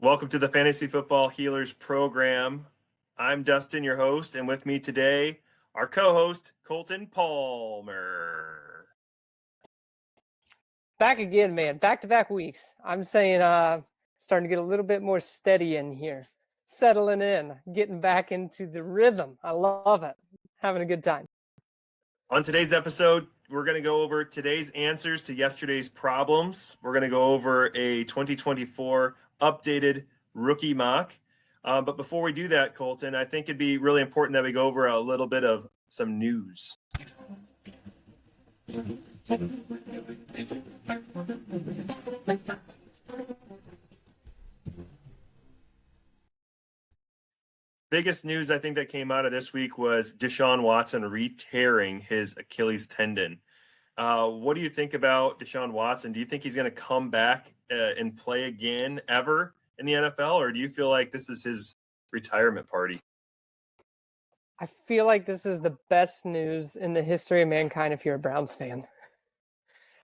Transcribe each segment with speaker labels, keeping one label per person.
Speaker 1: Welcome to the Fantasy Football Healers program. I'm Dustin, your host, and with me today, our co-host, Colten Palmer.
Speaker 2: Back again, man. Back-to-back weeks. I'm saying starting to get a little bit more steady in here. Settling in, getting back into the rhythm. I love it. Having a good time.
Speaker 1: On today's episode, we're going to go over today's answers to yesterday's problems. We're going to go over a 2024 updated rookie mock. But before we do that, Colten, I think it'd be really important that we go over a little bit of some news. Biggest news I think that came out of this week was Deshaun Watson re-tearing his Achilles tendon. What do you think about Deshaun Watson? Do you think he's going to come back and play again ever in the NFL, or do you feel like this is his retirement party?
Speaker 2: I feel like this is the best news in the history of mankind if you're a Browns fan.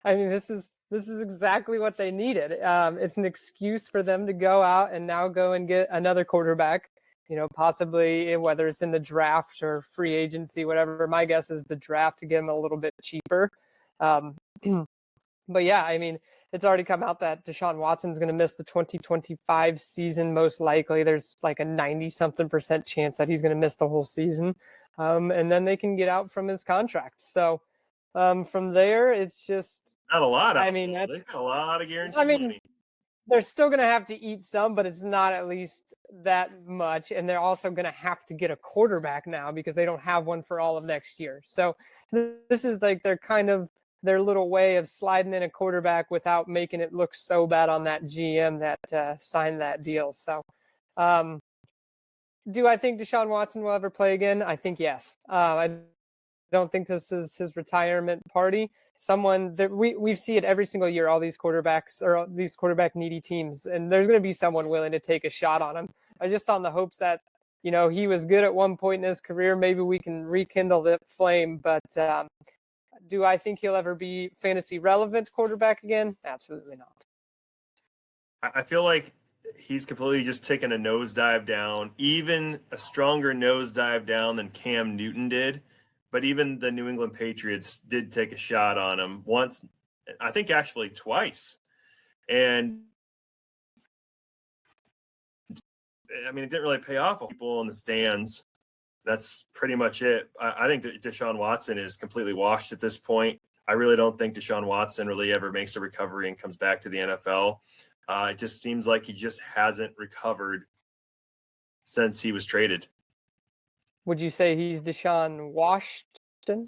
Speaker 2: I mean, this is exactly what they needed. It's an excuse for them to go out and now go and get another quarterback. You know, possibly whether it's in the draft or free agency, whatever. My guess is the draft to get him a little bit cheaper. But yeah, I mean, it's already come out that Deshaun Watson's going to miss the 2025 season. Most likely there's like a 90-something% chance that he's going to miss the whole season. And then they can get out from his contract. So from there, it's just
Speaker 1: not a lot.
Speaker 2: I mean,
Speaker 1: they got a lot of guaranteed money.
Speaker 2: They're still going to have to eat some, but it's not at least that much. And they're also going to have to get a quarterback now because they don't have one for all of next year. So this is like their little way of sliding in a quarterback without making it look so bad on that GM that signed that deal. So do I think Deshaun Watson will ever play again? I think yes. I don't think this is his retirement party. Someone that we see it every single year, all these quarterbacks or these quarterback needy teams, and there's going to be someone willing to take a shot on him. I just on the hopes that, you know, he was good at one point in his career. Maybe we can rekindle the flame, but do I think he'll ever be fantasy relevant quarterback again? Absolutely not.
Speaker 1: I feel like he's completely just taken a nosedive down, even a stronger nosedive down than Cam Newton did. But even the New England Patriots did take a shot on him once, I think actually twice. And I mean, it didn't really pay off. People in the stands. That's pretty much it. I think Deshaun Watson is completely washed at this point. I really don't think Deshaun Watson really ever makes a recovery and comes back to the NFL. It just seems like he just hasn't recovered since he was traded.
Speaker 2: Would you say he's Deshaun Washington?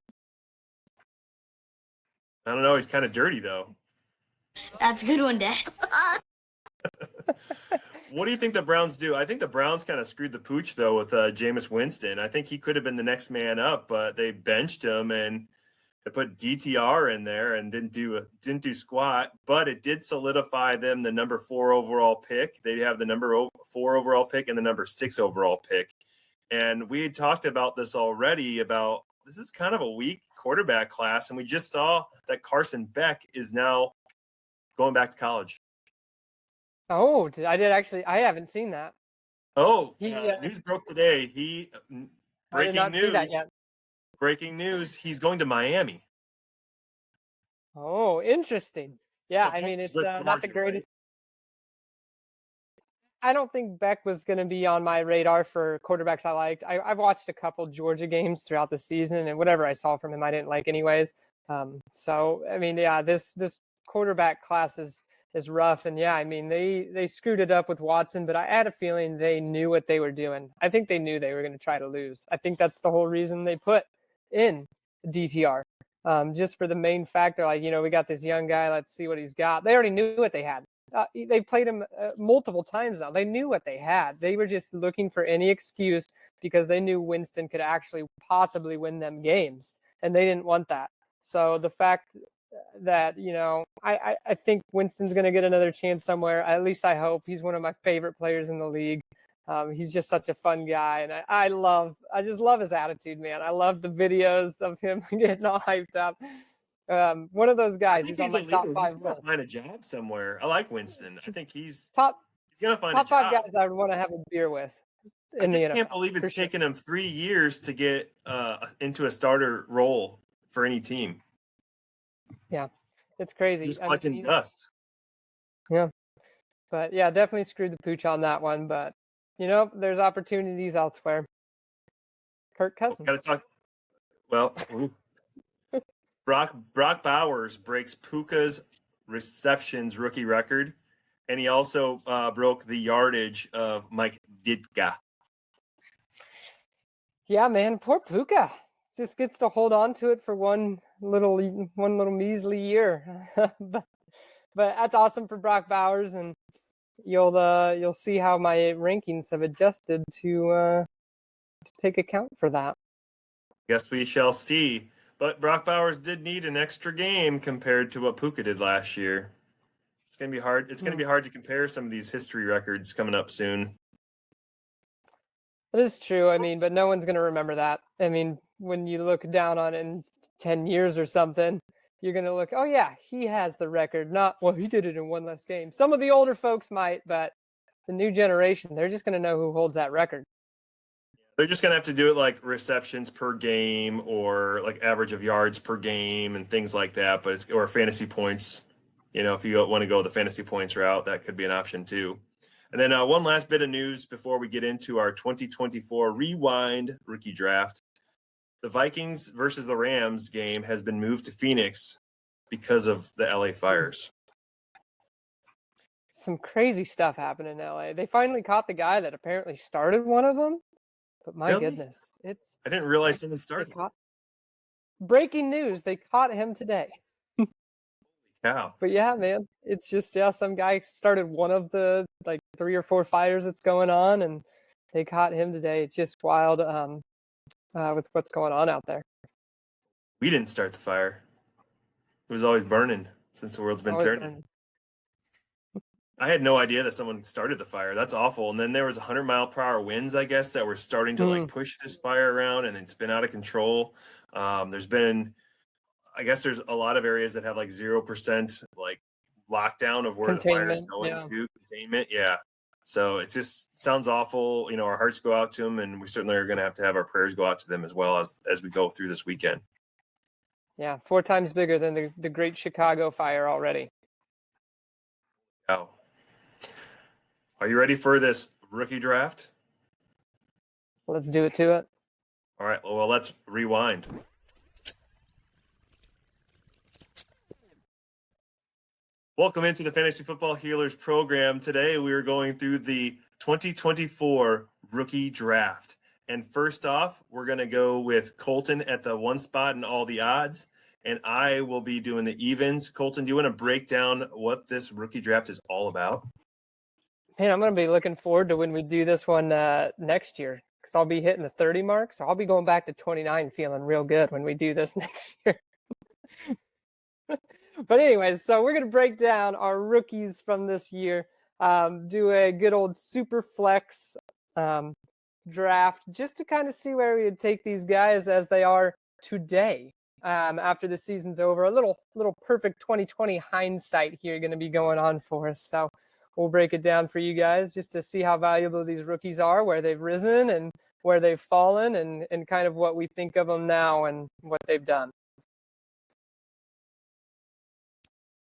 Speaker 1: I don't know. He's kind of dirty, though.
Speaker 3: That's a good one, Dad.
Speaker 1: What do you think the Browns do? I think the Browns kind of screwed the pooch, though, with Jameis Winston. I think he could have been the next man up, but they benched him and they put DTR in there and didn't do squat. But it did solidify them the number 4 overall pick. They have the number 4 overall pick and the number 6 overall pick. And we had talked about this already about this is kind of a weak quarterback class. And we just saw that Carson Beck is now going back to college.
Speaker 2: Oh, I haven't seen that.
Speaker 1: Oh, news broke today. Breaking news.
Speaker 2: See that yet.
Speaker 1: Breaking news. He's going to Miami.
Speaker 2: Oh, interesting. Yeah,
Speaker 1: So
Speaker 2: I mean, it's
Speaker 1: Georgia,
Speaker 2: not the greatest.
Speaker 1: right?
Speaker 2: I don't think Beck was going to be on my radar for quarterbacks I liked. I've watched a couple Georgia games throughout the season, and whatever I saw from him, I didn't like anyways. So, I mean, yeah, this quarterback class is rough. And, yeah, I mean, they screwed it up with Watson, but I had a feeling they knew what they were doing. I think they knew they were going to try to lose. I think that's the whole reason they put in DTR, just for the main factor, like, you know, we got this young guy, let's see what he's got. They already knew what they had. They played him multiple times now. They knew what they had. They were just looking for any excuse because they knew Winston could actually possibly win them games, and they didn't want that. So the fact that, you know, I think Winston's going to get another chance somewhere. At least I hope. He's one of my favorite players in the league. He's just such a fun guy, and I just love his attitude, man. I love the videos of him getting all hyped up. One of those guys.
Speaker 1: I think
Speaker 2: he's on my top 5
Speaker 1: He's
Speaker 2: list.
Speaker 1: find a job somewhere. I like Winston. I think he's
Speaker 2: top
Speaker 1: He's gonna find
Speaker 2: Top
Speaker 1: a
Speaker 2: 5
Speaker 1: job.
Speaker 2: guys I would want to have a beer with
Speaker 1: I
Speaker 2: in the
Speaker 1: just
Speaker 2: NFL.
Speaker 1: can't believe it's
Speaker 2: for sure.
Speaker 1: taken him 3 years to get into a starter role for any team.
Speaker 2: Yeah, it's crazy.
Speaker 1: He was
Speaker 2: I mean,
Speaker 1: collecting dust.
Speaker 2: yeah, but yeah, definitely screwed the pooch on that one. But there's opportunities elsewhere. Kirk Cousins.
Speaker 1: Got to talk. Well, Brock Bowers breaks Puka's receptions rookie record, and he also broke the yardage of Mike Ditka.
Speaker 2: Yeah, man, poor Puka just gets to hold on to it for one little measly year. but that's awesome for Brock Bowers, and you'll see how my rankings have adjusted to take account for that.
Speaker 1: Guess we shall see. But Brock Bowers did need an extra game compared to what Puka did last year. It's gonna be hard. It's gonna be hard to compare some of these history records coming up soon.
Speaker 2: That is true. I mean, but no one's going to remember that. I mean, when you look down on it in 10 years or something, you're going to look, oh, yeah, he has the record. Not, well, he did it in one less game. Some of the older folks might, but the new generation, they're just going to know who holds that record.
Speaker 1: They're just gonna have to do it like receptions per game or like average of yards per game and things like that. But or fantasy points. If you want to go the fantasy points route, that could be an option too. And then one last bit of news before we get into our 2024 Rewind rookie draft. The Vikings versus the Rams game has been moved to Phoenix because of the LA fires.
Speaker 2: Some crazy stuff happened in LA. They finally caught the guy that apparently started one of them. But my goodness,
Speaker 1: I didn't realize someone started.
Speaker 2: Breaking news, they caught him today.
Speaker 1: Cow.
Speaker 2: But yeah, man, it's just some guy started one of the 3 or 4 fires that's going on, and they caught him today. It's just wild with what's going on out there.
Speaker 1: We didn't start the fire. It was always burning since the world's been turning. I had no idea that someone started the fire. That's awful. And then there was 100-mile-per-hour winds, I guess, that were starting to push this fire around, and it's been out of control. There's a lot of areas that have 0% lockdown of where the fire is going to containment. Yeah. So it just sounds awful. Our hearts go out to them, and we certainly are going to have our prayers go out to them as well as we go through this weekend.
Speaker 2: Yeah, 4 times bigger than the Great Chicago Fire already.
Speaker 1: Oh. Are you ready for this rookie draft?
Speaker 2: Let's do it to it.
Speaker 1: All right. Well, let's rewind. Welcome into the Fantasy Football Healers program. Today we are going through the 2024 rookie draft. And first off, we're going to go with Colten at the 1 spot and all the odds. And I will be doing the evens. Colten, do you want to break down what this rookie draft is all about?
Speaker 2: Man, I'm going to be looking forward to when we do this one next year, because I'll be hitting the 30 mark. So I'll be going back to 29 feeling real good when we do this next year. But anyways, so we're going to break down our rookies from this year, do a good old Superflex draft just to kind of see where we would take these guys as they are today after the season's over. A little perfect 2020 hindsight here going to be going on for us. So we'll break it down for you guys just to see how valuable these rookies are, where they've risen and where they've fallen, and kind of what we think of them now and what they've done.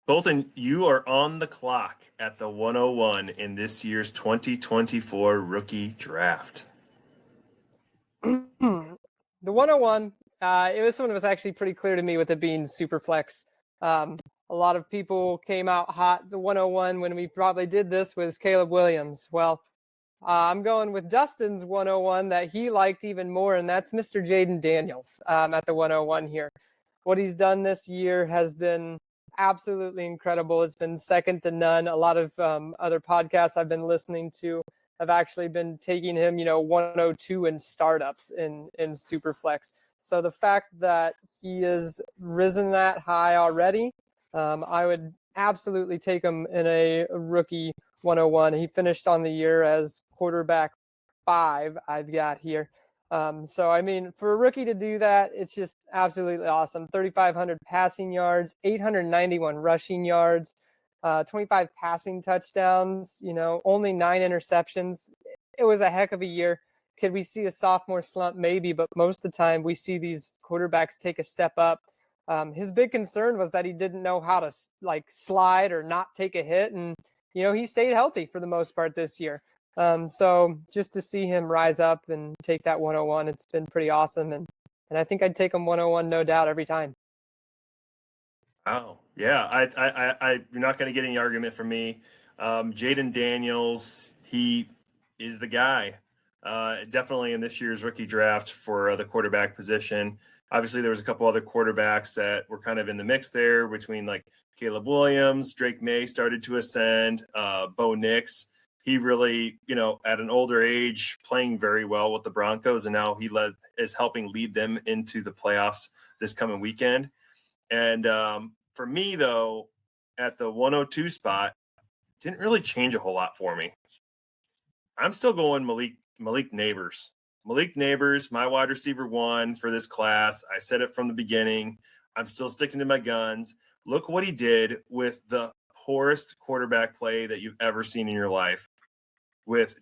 Speaker 1: Colten, you are on the clock at the 101 in this year's 2024 rookie draft.
Speaker 2: The 101, this one was actually pretty clear to me with it being Superflex. A lot of people came out hot. The 101 when we probably did this was Caleb Williams. Well, I'm going with Dustin's 101 that he liked even more, and that's Mr. Jaden Daniels at the 101 here. What he's done this year has been absolutely incredible. It's been second to none. A lot of other podcasts I've been listening to have actually been taking him, 102 in startups in Superflex. So the fact that he has risen that high already, I would absolutely take him in a rookie 101. He finished on the year as quarterback 5 I've got here. So, I mean, for a rookie to do that, it's just absolutely awesome. 3,500 passing yards, 891 rushing yards. 25 passing touchdowns, only 9 interceptions. It was a heck of a year. Could we see a sophomore slump? Maybe, but most of the time we see these quarterbacks take a step up. His big concern was that he didn't know how to slide or not take a hit, and he stayed healthy for the most part this year. So just to see him rise up and take that 101, it's been pretty awesome, and I think I'd take him 101 no doubt every time.
Speaker 1: Oh yeah, you're not going to get any argument from me. Jaden Daniels, he is the guy. Definitely in this year's rookie draft for the quarterback position. Obviously, there was a couple other quarterbacks that were kind of in the mix there between like Caleb Williams, Drake May started to ascend, Bo Nix. He really, at an older age, playing very well with the Broncos, and now is helping lead them into the playoffs this coming weekend. And for me, though, at the 102 spot, didn't really change a whole lot for me. I'm still going Malik Neighbors. Malik Neighbors, my wide receiver 1 for this class. I said it from the beginning. I'm still sticking to my guns. Look what he did with the poorest quarterback play that you've ever seen in your life with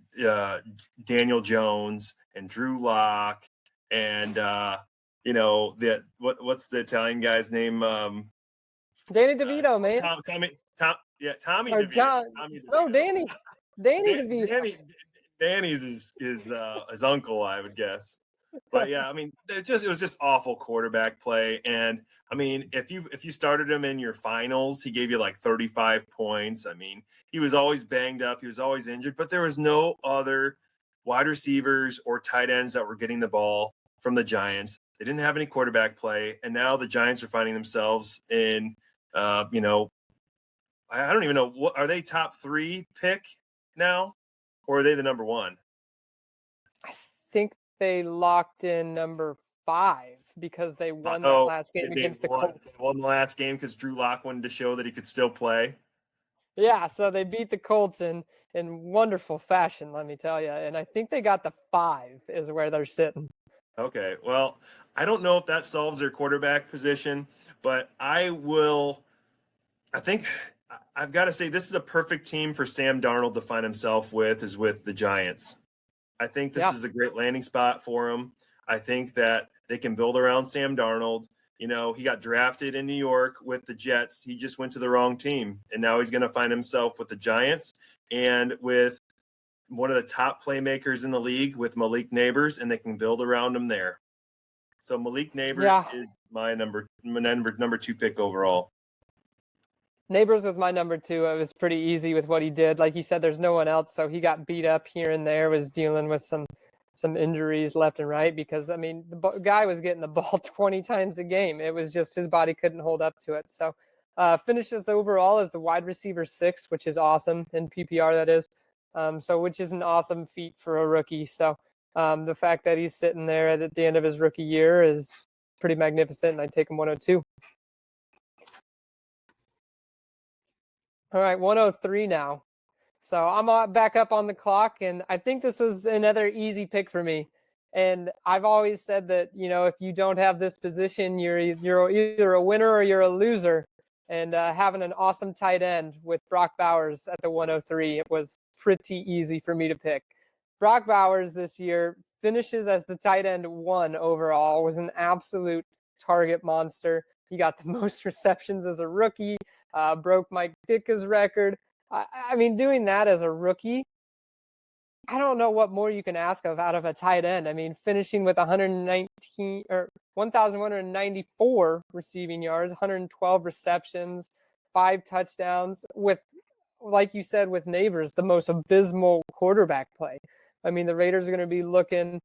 Speaker 1: Daniel Jones and Drew Lock and what's the Italian guy's name?
Speaker 2: Danny DeVito, man.
Speaker 1: Tommy
Speaker 2: Or
Speaker 1: DeVito.
Speaker 2: John,
Speaker 1: Tommy DeVito.
Speaker 2: no, Danny DeVito.
Speaker 1: Danny's his uncle, I would guess. But yeah, I mean, it was just awful quarterback play. And I mean, if you started him in your finals, he gave you like 35 points. I mean, he was always banged up, he was always injured, but there was no other wide receivers or tight ends that were getting the ball from the Giants. They didn't have any quarterback play, and now the Giants are finding themselves in, I don't even know, what are they, top 3 pick now, or are they the number 1?
Speaker 2: I think they locked in number 5 because they won that last game against the Colts.
Speaker 1: They won the last game because Drew Lock wanted to show that he could still play.
Speaker 2: Yeah, so they beat the Colts in wonderful fashion, let me tell you. And I think they got the 5 is where they're sitting.
Speaker 1: Okay, well, I don't know if that solves their quarterback position, but I've got to say this is a perfect team for Sam Darnold to find himself with the Giants. I think this is a great landing spot for him. I think that they can build around Sam Darnold. He got drafted in New York with the Jets. He just went to the wrong team, and now he's going to find himself with the Giants and with one of the top playmakers in the league with Malik Neighbors, and they can build around him there. So Malik Neighbors is my number 2 pick overall.
Speaker 2: Neighbors was my number 2. It was pretty easy with what he did. Like you said, there's no one else, so he got beat up here and there, was dealing with some injuries left and right because, I mean, the guy was getting the ball 20 times a game. It was just his body couldn't hold up to it. So finishes overall as the wide receiver 6, which is awesome in PPR, that is. Which is an awesome feat for a rookie. So the fact that he's sitting there at the end of his rookie year is pretty magnificent, and I'd take him 102. All right, 103 now. So I'm back up on the clock, and I think this was another easy pick for me. And I've always said that, if you don't have this position, you're either a winner or you're a loser. And having an awesome tight end with Brock Bowers at the 103, it was pretty easy for me to pick. Brock Bowers this year finishes as the tight end 1 overall, was an absolute target monster. He got the most receptions as a rookie, broke Mike Ditka's record. I mean, doing that as a rookie, I don't know what more you can ask of out of a tight end. I mean, finishing with 1,194 receiving yards, 112 receptions, 5 touchdowns with, like you said, with Neighbors, the most abysmal quarterback play. I mean, the Raiders are going to be looking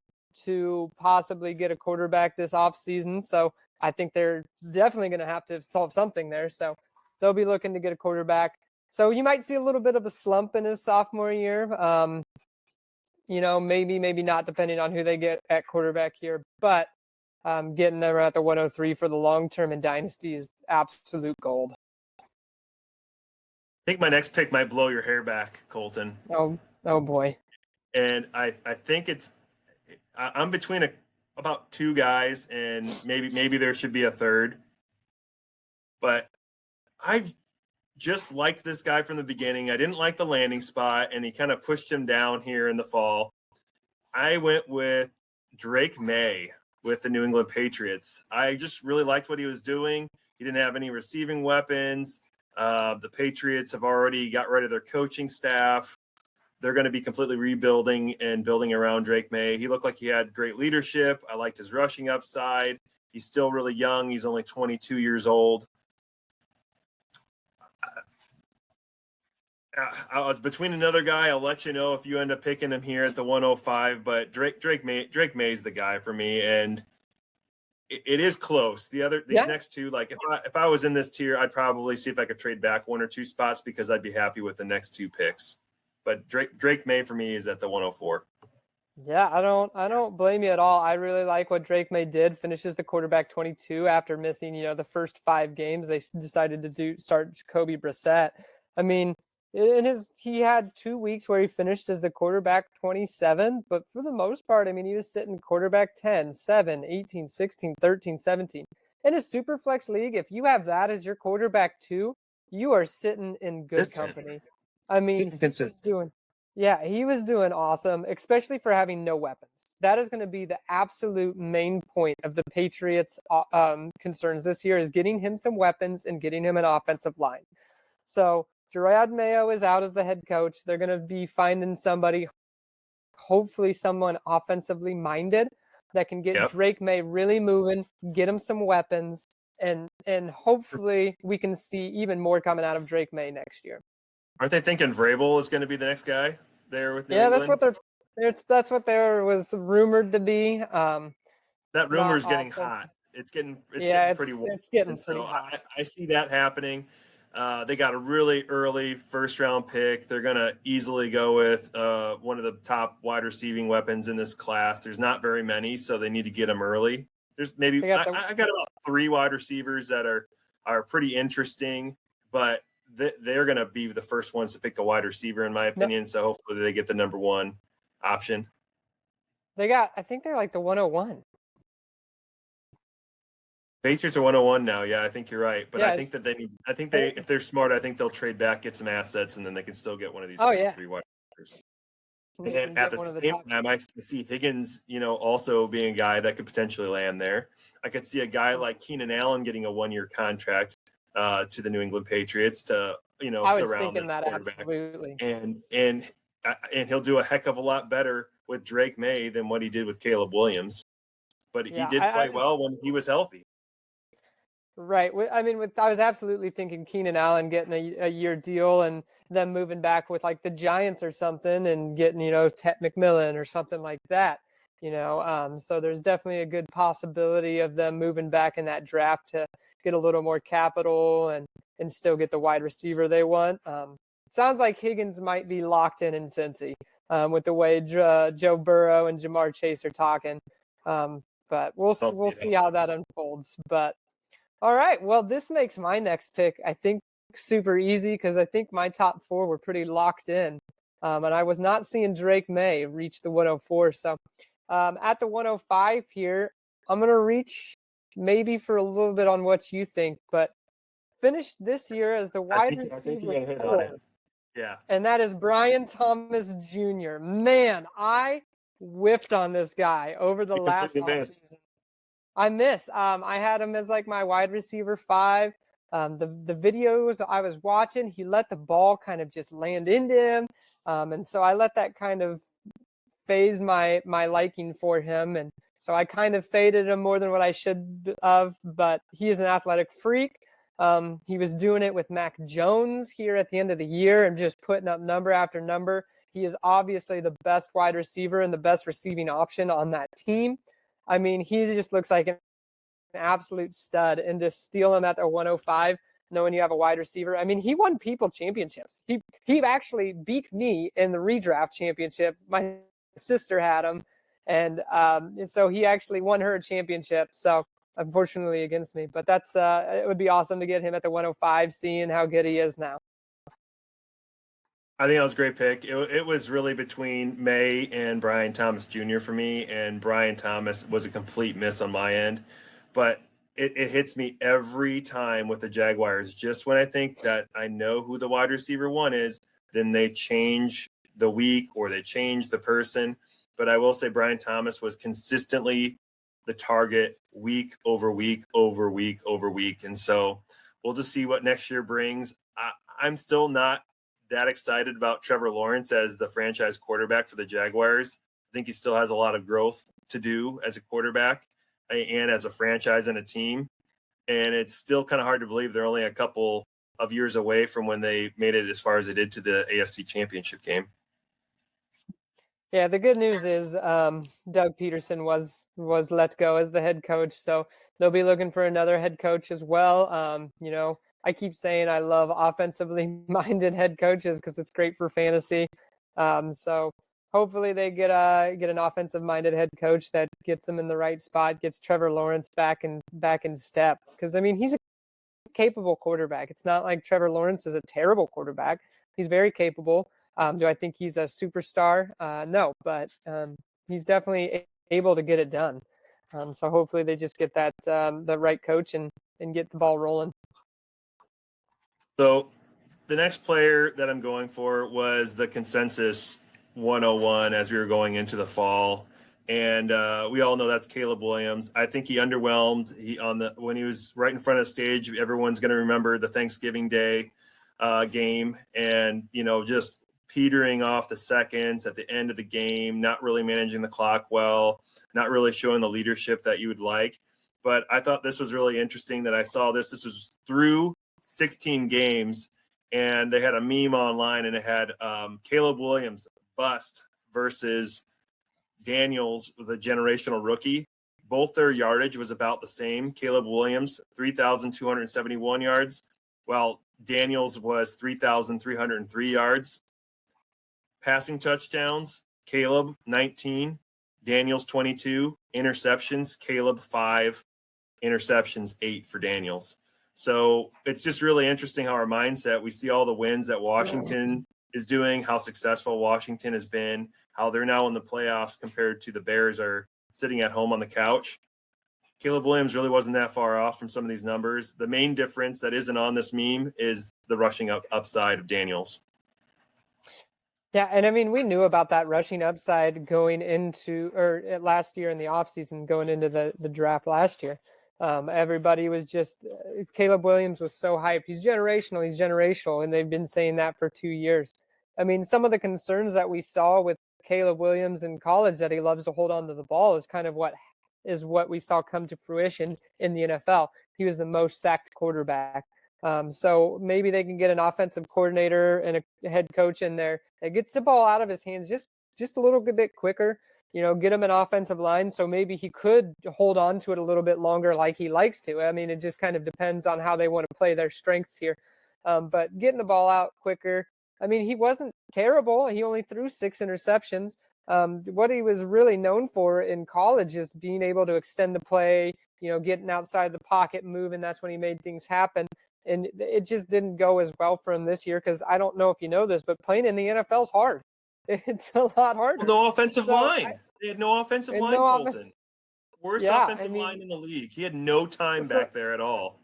Speaker 2: to possibly get a quarterback this offseason. So I think they're definitely going to have to solve something there. So they'll be looking to get a quarterback. So you might see a little bit of a slump in his sophomore year. Maybe not, depending on who they get at quarterback here. But getting them at the 103 for the long term in Dynasty is absolute gold.
Speaker 1: I think my next pick might blow your hair back, Colten.
Speaker 2: Oh boy.
Speaker 1: And I think I'm between about 2 guys, and maybe there should be a third. But I've just liked this guy from the beginning. I didn't like the landing spot, and he kind of pushed him down here in the fall. I went with Drake May with the New England Patriots. I just really liked what he was doing. He didn't have any receiving weapons. The Patriots have already got rid of their coaching staff. They're going to be completely rebuilding and building around Drake May. He looked like he had great leadership. I liked his rushing upside. He's still really young. He's only 22 years old. I was between another guy. I'll let you know if you end up picking him here at the 105. But Drake May's the guy for me, and it is close. These next two, like if I was in this tier, I'd probably see if I could trade back 1 or 2 spots because I'd be happy with the next 2 picks. But Drake May for me is at the 104.
Speaker 2: Yeah, I don't blame you at all. I really like what Drake May did. Finishes the quarterback 22 after missing, the first 5 games. They decided to start Jacoby Brissett. I mean, he had 2 weeks where he finished as the quarterback 27, but for the most part, I mean, he was sitting quarterback 10, 7, 18, 16, 13, 17. In a Superflex league, if you have that as your quarterback 2, you are sitting in good company. I mean, he was doing awesome, especially for having no weapons. That is going to be the absolute main point of the Patriots' concerns this year, is getting him some weapons and getting him an offensive line. So Gerard Mayo is out as the head coach. They're going to be finding somebody, hopefully someone offensively minded, that can get Drake May really moving, get him some weapons, and hopefully we can see even more coming out of Drake May next year.
Speaker 1: Aren't they thinking Vrabel is going to be the next guy there with New England?
Speaker 2: That's what there was rumored to be.
Speaker 1: That rumor is getting hot. It's getting pretty warm.
Speaker 2: It's getting pretty hot.
Speaker 1: I see that happening. They got a really early first-round pick. They're going to easily go with one of the top wide receiving weapons in this class. There's not very many, so they need to get them early. There's maybe I got about 3 wide receivers that are pretty interesting, but they're going to be the first ones to pick the wide receiver, in my opinion. So hopefully they get the number 1 option.
Speaker 2: I think they're like the 101.
Speaker 1: Patriots are 101 now. Yeah, I think you're right. But I think that if they're smart, I think they'll trade back, get some assets, and then they can still get one of these 3 wide receivers. And then at the same time, I see Higgins, also being a guy that could potentially land there. I could see a guy like Keenan Allen getting a 1-year contract to the New England Patriots to, surround this quarterback.
Speaker 2: Absolutely.
Speaker 1: And he'll do a heck of a lot better with Drake May than what he did with Caleb Williams. But he did play well when he was healthy.
Speaker 2: Right. I mean, I was absolutely thinking Keenan Allen getting a year deal and them moving back with like the Giants or something and getting, Ted McMillan or something like that. So there's definitely a good possibility of them moving back in that draft to get a little more capital and still get the wide receiver they want. Sounds like Higgins might be locked in Cincy with the way Joe Burrow and Jamar Chase are talking. But we'll see how that unfolds. But all right, well, this makes my next pick, I think, super easy because I think my top 4 were pretty locked in. And I was not seeing Drake May reach the 104. So at the 105 here, I'm going to reach maybe for a little bit on what you think, but finished this year as the wide receiver 4.
Speaker 1: Yeah.
Speaker 2: And that is Brian Thomas Jr. Man, I whiffed on this guy over the last offseason. I had him as like my wide receiver 5. The videos I was watching, he let the ball kind of just land into him. And so I let that kind of phase my liking for him. And so I kind of faded him more than what I should have, but he is an athletic freak. He was doing it with Mac Jones here at the end of the year and just putting up number after number. He is obviously the best wide receiver and the best receiving option on that team. I mean, he just looks like an absolute stud, and to steal him at the 105, knowing you have a wide receiver. I mean, he won people championships. He actually beat me in the redraft championship. My sister had him, and so he actually won her a championship. So unfortunately against me, but that's it would be awesome to get him at the 105, seeing how good he is now.
Speaker 1: I think that was a great pick. It was really between May and Brian Thomas Jr. for me, and Brian Thomas was a complete miss on my end. But it hits me every time with the Jaguars. Just when I think that I know who the wide receiver one is, then they change the week or they change the person. But I will say Brian Thomas was consistently the target week over week over week over week. And so we'll just see what next year brings. I'm still not that excited about Trevor Lawrence as the franchise quarterback for the Jaguars. I think he still has a lot of growth to do as a quarterback and as a franchise and a team. And it's still kind of hard to believe they're only a couple of years away from when they made it as far as they did to the AFC Championship game.
Speaker 2: Yeah, the good news is Doug Peterson was let go as the head coach, so they'll be looking for another head coach as well. You know, I keep saying I love offensively minded head coaches because it's great for fantasy. So hopefully they get an offensive minded head coach that gets them in the right spot, gets Trevor Lawrence back in step. Because I mean, he's a capable quarterback. It's not like Trevor Lawrence is a terrible quarterback. He's very capable. Do I think he's a superstar? No, but he's definitely able to get it done. So hopefully they just get that the right coach and get the ball rolling.
Speaker 1: So the next player that I'm going for was the consensus 101 as we were going into the fall. And we all know that's Caleb Williams. I think he underwhelmed. When he was right in front of the stage, everyone's going to remember the Thanksgiving Day game, and just petering off the seconds at the end of the game, not really managing the clock well, not really showing the leadership that you would like. But I thought this was really interesting that I saw this. This was through 16 games, and they had a meme online, and it had Caleb Williams bust versus Daniels, the generational rookie. Both their yardage was about the same. Caleb Williams, 3,271 yards, while Daniels was 3,303 yards. Passing touchdowns, Caleb 19, Daniels 22. Interceptions, Caleb 5, interceptions 8 for Daniels. So it's just really interesting how our mindset, we see all the wins that Washington is doing, how successful Washington has been, how they're now in the playoffs compared to the Bears are sitting at home on the couch. Caleb Williams really wasn't that far off from some of these numbers. The main difference that isn't on this meme is the rushing upside of Daniels.
Speaker 2: Yeah, and I mean, we knew about that rushing upside going into last year in the offseason, going into the draft last year. Everybody was just Caleb Williams was so hyped. He's generational, and they've been saying that for 2 years. I mean, some of the concerns that we saw with Caleb Williams in college, that he loves to hold on to the ball, is kind of what we saw come to fruition in the NFL. He was the most sacked quarterback. So maybe they can get an offensive coordinator and a head coach in there that gets the ball out of his hands just a little bit quicker. Get him an offensive line, so maybe he could hold on to it a little bit longer like he likes to. I mean, it just kind of depends on how they want to play their strengths here. But getting the ball out quicker. I mean, he wasn't terrible. He only threw 6 interceptions. What he was really known for in college is being able to extend the play, getting outside the pocket, moving. That's when he made things happen. And it just didn't go as well for him this year because I don't know if you know this, but playing in the NFL is hard. It's a lot harder.
Speaker 1: Well, no offensive line. They had no offensive line, Colten. Worst offensive line in the league. He had no time back there at all.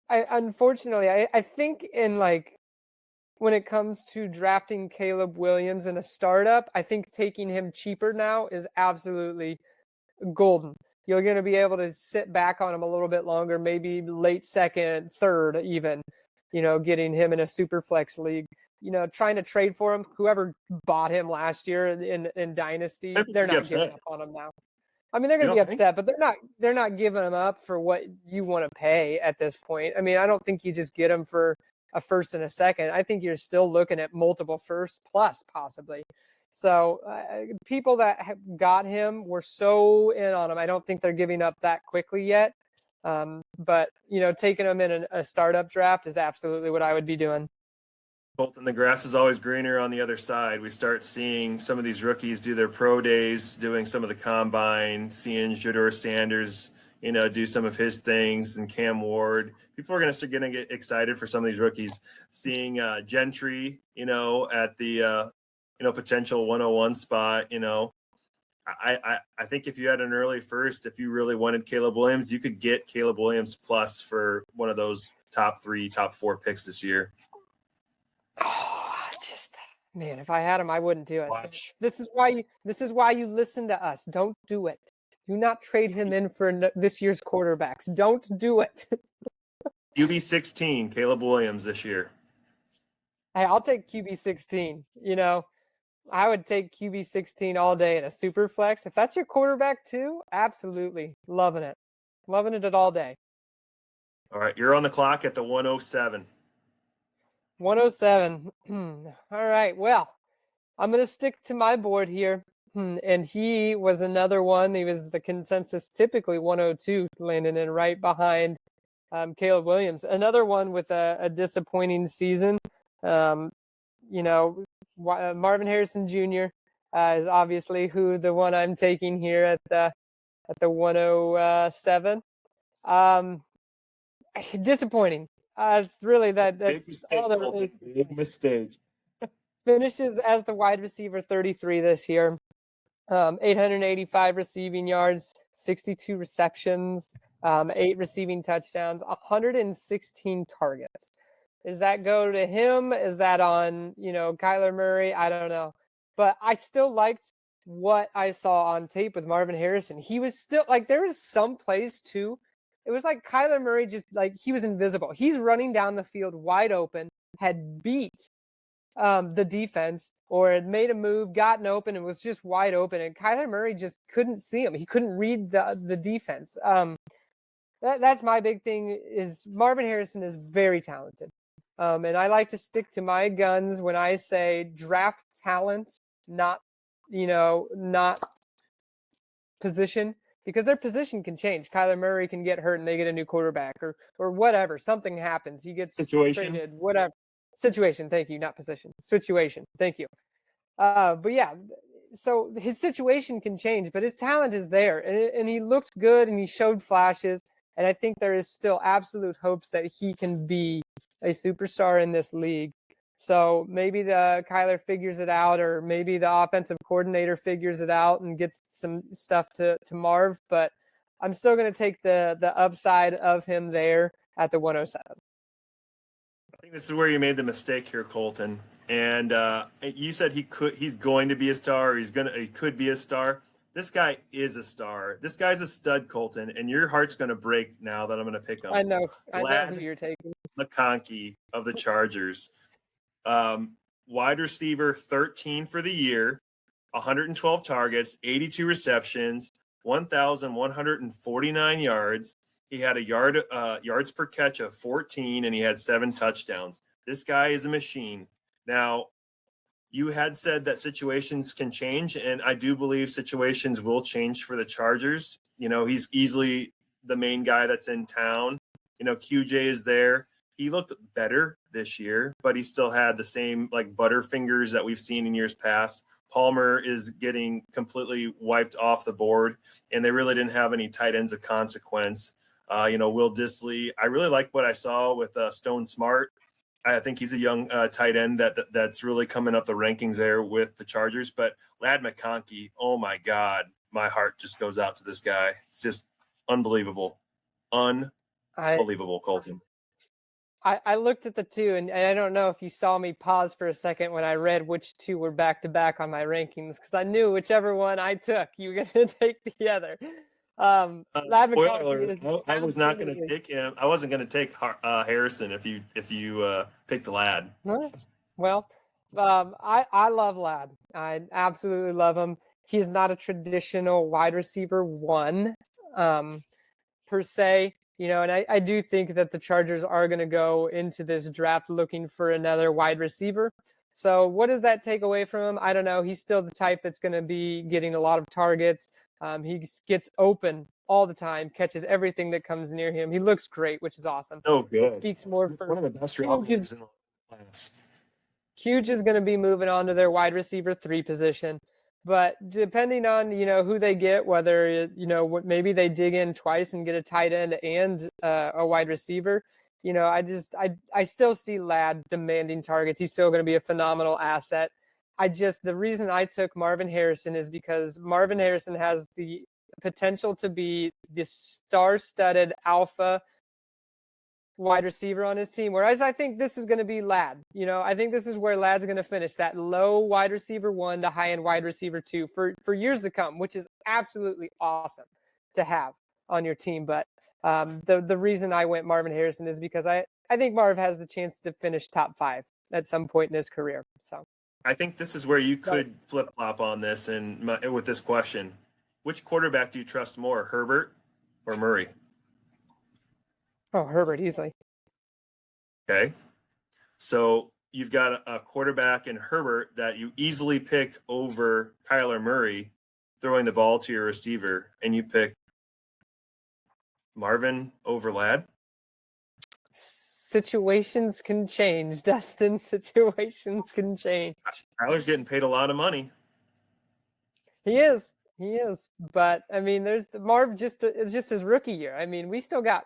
Speaker 2: Unfortunately, I think when it comes to drafting Caleb Williams in a startup, I think taking him cheaper now is absolutely golden. You're going to be able to sit back on him a little bit longer, maybe late second, third even, getting him in a Superflex league, trying to trade for him. Whoever bought him last year in Dynasty, they're not giving up on him now. I mean, they're going to be upset, but they're not giving him up for what you want to pay at this point. I mean, I don't think you just get him for a first and a second. I think you're still looking at multiple first plus possibly. So people that got him were so in on him. I don't think they're giving up that quickly yet. But, taking him in a startup draft is absolutely what I would be doing.
Speaker 1: Colten, the grass is always greener on the other side. We start seeing some of these rookies do their pro days, doing some of the combine, seeing Jador Sanders, do some of his things, and Cam Ward. People are going to get excited for some of these rookies. Seeing Gentry, at the potential 101 spot, I think if you had an early first, if you really wanted Caleb Williams, you could get Caleb Williams plus for one of those top 3, top 4 picks this year.
Speaker 2: Oh, just man, if I had him, I wouldn't do it.
Speaker 1: Watch.
Speaker 2: This is why you listen to us. Don't do it. Do not trade him in for this year's quarterbacks. Don't do it.
Speaker 1: QB 16, Caleb Williams this year.
Speaker 2: Hey, I'll take QB 16. You know, I would take QB 16 all day in a super flex. If that's your quarterback too, absolutely loving it. Loving it all day.
Speaker 1: All right, you're on the clock at the 107.
Speaker 2: 107. All right. Well, I'm going to stick to my board here. And he was another one. He was the consensus typically 102, landing in right behind Caleb Williams. Another one with a disappointing season. You know, Marvin Harrison Jr. Is obviously the one I'm taking here at the 107. Disappointing. It's really that's all there is.
Speaker 1: Big mistake.
Speaker 2: Finishes as the wide receiver 33 this year. 885 receiving yards, 62 receptions, 8 receiving touchdowns, 116 targets. Does that go to him? Is that on, Kyler Murray? I don't know. But I still liked what I saw on tape with Marvin Harrison. He was still there was some plays too. It was like Kyler Murray just he was invisible. He's running down the field wide open, had beat the defense or had made a move, gotten open, and was just wide open. And Kyler Murray just couldn't see him. He couldn't read the defense. That's my big thing is Marvin Harrison is very talented. And I like to stick to my guns when I say draft talent, not position, because their position can change. Kyler Murray can get hurt and they get a new quarterback or whatever. Something happens. He gets traded, whatever. Situation, thank you, not position. Situation, thank you. But yeah, so his situation can change, but his talent is there, and he looked good, and he showed flashes, and I think there is still absolute hopes that he can be a superstar in this league. So maybe the Kyler figures it out, or maybe the offensive coordinator figures it out and gets some stuff to Marv, but I'm still going to take the upside of him there at the 107.
Speaker 1: I think this is where you made the mistake here, Colten. And you said he's going to be a star, or he could be a star. This guy is a star. This guy's a stud, Colten, and your heart's going to break now that I'm going to pick him.
Speaker 2: I know who you're taking.
Speaker 1: McConkey of the Chargers. Wide receiver 13 for the year, 112 targets, 82 receptions, 1,149 yards. He had a yards per catch of 14, and he had 7 touchdowns. This guy is a machine. Now, you had said that situations can change, and I do believe situations will change for the Chargers. He's easily the main guy that's in town. QJ is there. He looked better this year, but he still had the same butterfingers that we've seen in years past. Palmer is getting completely wiped off the board, and they really didn't have any tight ends of consequence. Will Dissly, I really like what I saw with Stone Smart. I think he's a young tight end that's really coming up the rankings there with the Chargers. But Ladd McConkey, oh my God, my heart just goes out to this guy. It's just unbelievable. Unbelievable, Colten.
Speaker 2: I looked at the two, and I don't know if you saw me pause for a second when I read which two were back-to-back on my rankings, because I knew whichever one I took, you were going to take the other. Ladd McConkey is
Speaker 1: I was not going to take him. I wasn't going to take Harrison if you picked Ladd.
Speaker 2: Well, I love Ladd. I absolutely love him. He's not a traditional wide receiver one per se. And I do think that the Chargers are going to go into this draft looking for another wide receiver. So what does that take away from him? I don't know. He's still the type that's going to be getting a lot of targets. He gets open all the time, catches everything that comes near him. He looks great, which is awesome.
Speaker 1: Oh, good.
Speaker 2: It speaks more for
Speaker 1: one of the best receivers in the class.
Speaker 2: Huge is going to be moving on to their wide receiver 3 position. But depending on, who they get, whether, maybe they dig in twice and get a tight end and a wide receiver, I still see Ladd demanding targets. He's still going to be a phenomenal asset. the reason I took Marvin Harrison is because Marvin Harrison has the potential to be the star-studded alpha wide receiver on his team, whereas I think this is going to be Ladd. I think this is where Ladd's going to finish, that low wide receiver 1 to high end wide receiver 2 for years to come, which is absolutely awesome to have on your team. But the reason I went Marvin Harrison is because I think Marv has the chance to finish top 5 at some point in his career. So
Speaker 1: I think this is where you could flip flop on this and with this question. Which quarterback do you trust more, Herbert or Murray?
Speaker 2: Oh, Herbert, easily.
Speaker 1: Okay. So you've got a quarterback in Herbert that you easily pick over Kyler Murray throwing the ball to your receiver, and you pick Marvin over Ladd?
Speaker 2: Situations can change, Dustin. Situations can change.
Speaker 1: Kyler's getting paid a lot of money.
Speaker 2: He is. But, I mean, Marv it's just his rookie year. I mean, we still got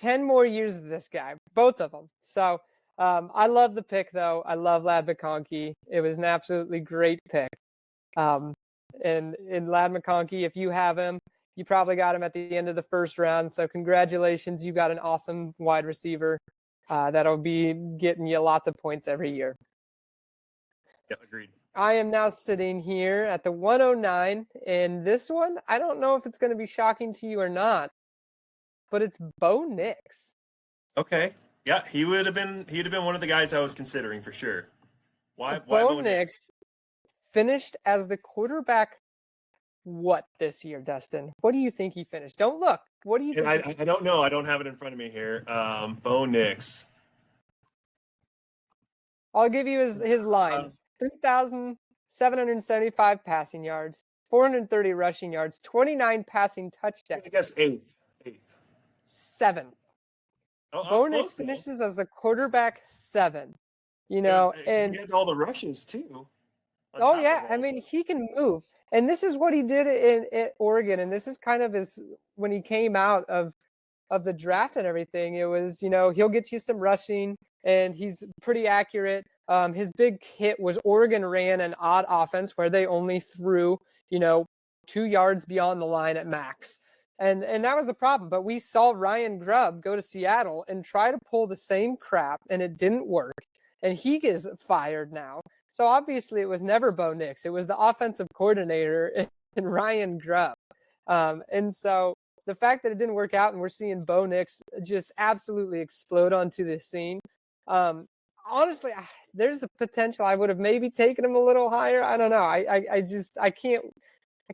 Speaker 2: 10 more years of this guy, both of them. So I love the pick, though. I love Ladd McConkey. It was an absolutely great pick. And in Ladd McConkey, if you have him, you probably got him at the end of the first round. So congratulations. You got an awesome wide receiver that'll be getting you lots of points every year.
Speaker 1: Yeah, agreed.
Speaker 2: I am now sitting here at the 109, and this one, I don't know if it's going to be shocking to you or not, but it's Bo Nix.
Speaker 1: Okay. Yeah, he'd have been one of the guys I was considering for sure. Why
Speaker 2: Bo Nix finished as the quarterback what this year, Dustin? What do you think he finished? Don't look. What do you think?
Speaker 1: I don't know. I don't have it in front of me here. Bo Nix.
Speaker 2: I'll give you his lines. 3,775 passing yards, 430 rushing yards, 29 passing touchdowns.
Speaker 1: I guess eighth.
Speaker 2: 7th.
Speaker 1: Oh,
Speaker 2: Bo Nix finishes as the quarterback 7. And
Speaker 1: he had all the rushes too.
Speaker 2: Oh yeah, I mean he can move, and this is what he did in Oregon, and this is kind of when he came out of the draft and everything. It was he'll get you some rushing, and he's pretty accurate. His big hit was Oregon ran an odd offense where they only threw 2 yards beyond the line at max, and that was the problem. But we saw Ryan Grubb go to Seattle and try to pull the same crap, and it didn't work, and he gets fired now. So obviously it was never Bo Nix. It was the offensive coordinator and Ryan Grubb. And so the fact that it didn't work out and we're seeing Bo Nix just absolutely explode onto the scene. Honestly, there's the potential. I would have maybe taken him a little higher. I don't know. I can't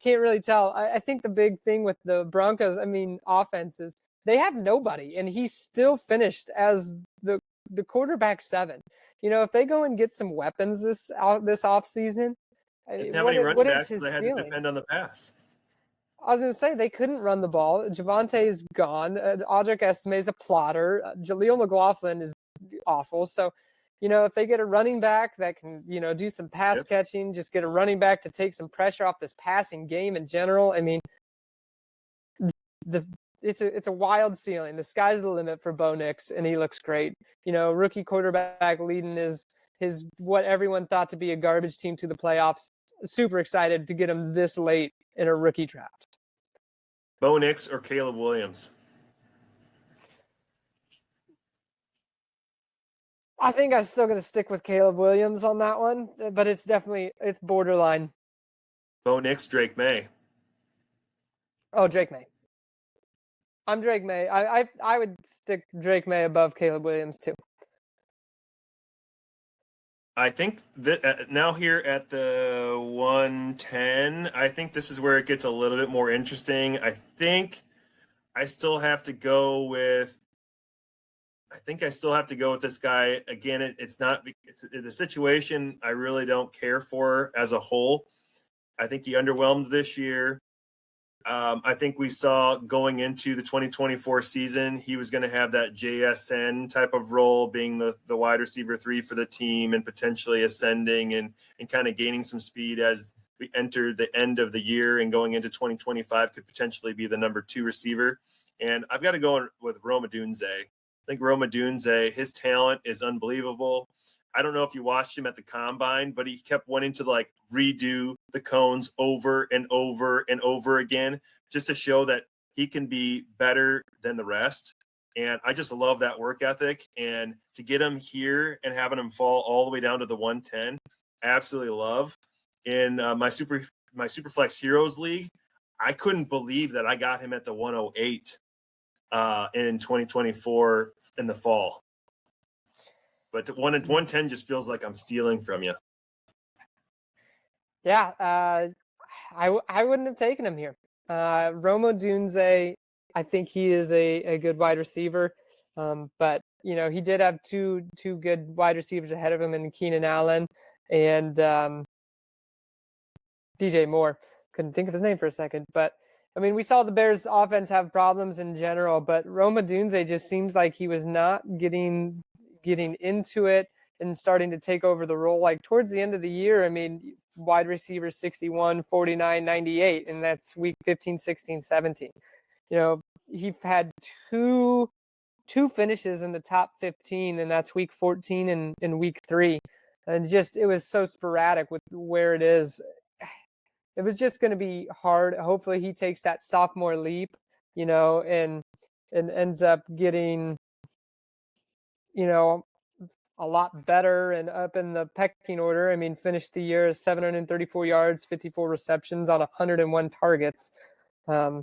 Speaker 2: really tell. I think the big thing with the Broncos, offense is they have nobody, and he still finished as the quarterback 7. If they go and get some weapons this offseason,
Speaker 1: what is his ceiling? They had to depend on the pass.
Speaker 2: I was going to say they couldn't run the ball. Javante's gone. Audric Estime's a plotter. Jaleel McLaughlin is awful. So, if they get a running back that can, do some pass catching, just get a running back to take some pressure off this passing game in general. It's a wild ceiling. The sky's the limit for Bo Nix, and he looks great. Rookie quarterback leading his what everyone thought to be a garbage team to the playoffs. Super excited to get him this late in a rookie draft.
Speaker 1: Bo Nix or Caleb Williams?
Speaker 2: I think I'm still going to stick with Caleb Williams on that one, but it's borderline.
Speaker 1: Bo Nix, Drake May.
Speaker 2: Oh, Drake May. I'm Drake May. I would stick Drake May above Caleb Williams too.
Speaker 1: I think that now here at the 110, I think this is where it gets a little bit more interesting. I think I still have to go with this guy. Again, it's the situation I really don't care for as a whole. I think he underwhelmed this year. I think we saw going into the 2024 season, he was going to have that JSN type of role, being the wide receiver 3 for the team and potentially ascending and kind of gaining some speed as we enter the end of the year and going into 2025 could potentially be the number 2 receiver. And I've got to go with Rome Odunze. I think Rome Odunze, his talent is unbelievable. I don't know if you watched him at the combine, but he kept wanting to like redo the cones over and over and over again just to show that he can be better than the rest. And I just love that work ethic. And to get him here and having him fall all the way down to the 110, absolutely love. In my Superflex Heroes League, I couldn't believe that I got him at the 108 in 2024 in the fall. But 110 just feels like I'm stealing from you.
Speaker 2: Yeah, I wouldn't have taken him here. Rome Odunze, I think he is a good wide receiver, but he did have two good wide receivers ahead of him in Keenan Allen and DJ Moore. Couldn't think of his name for a second, but I mean, we saw the Bears' offense have problems in general, but Rome Odunze just seems like he was not getting into it and starting to take over the role. Like towards the end of the year, I mean, wide receiver 61, 49, 98, and that's week 15, 16, 17. He had two finishes in the top 15, and that's week 14 and week 3. And just it was so sporadic with where it is. It was just going to be hard. Hopefully he takes that sophomore leap, and ends up getting, a lot better and up in the pecking order. I mean, finished the year 734 yards, 54 receptions on 101 targets. I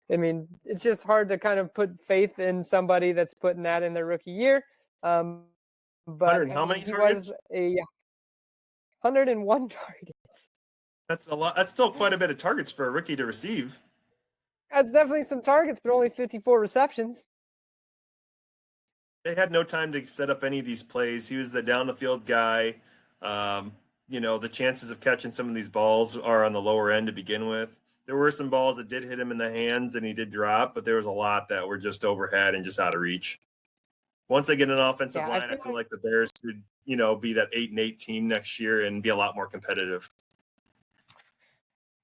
Speaker 2: mean, it's just hard to kind of put faith in somebody that's putting that in their rookie year. But
Speaker 1: How many
Speaker 2: he
Speaker 1: targets?
Speaker 2: was a 101 targets.
Speaker 1: That's a lot. That's still quite a bit of targets for a rookie to receive.
Speaker 2: That's definitely some targets, but only 54 receptions.
Speaker 1: They had no time to set up any of these plays. He was the down the field guy. The chances of catching some of these balls are on the lower end to begin with. There were some balls that did hit him in the hands and he did drop, but there was a lot that were just overhead and just out of reach. Once they get an offensive line, I feel like the Bears could, be that 8-8 team next year and be a lot more competitive.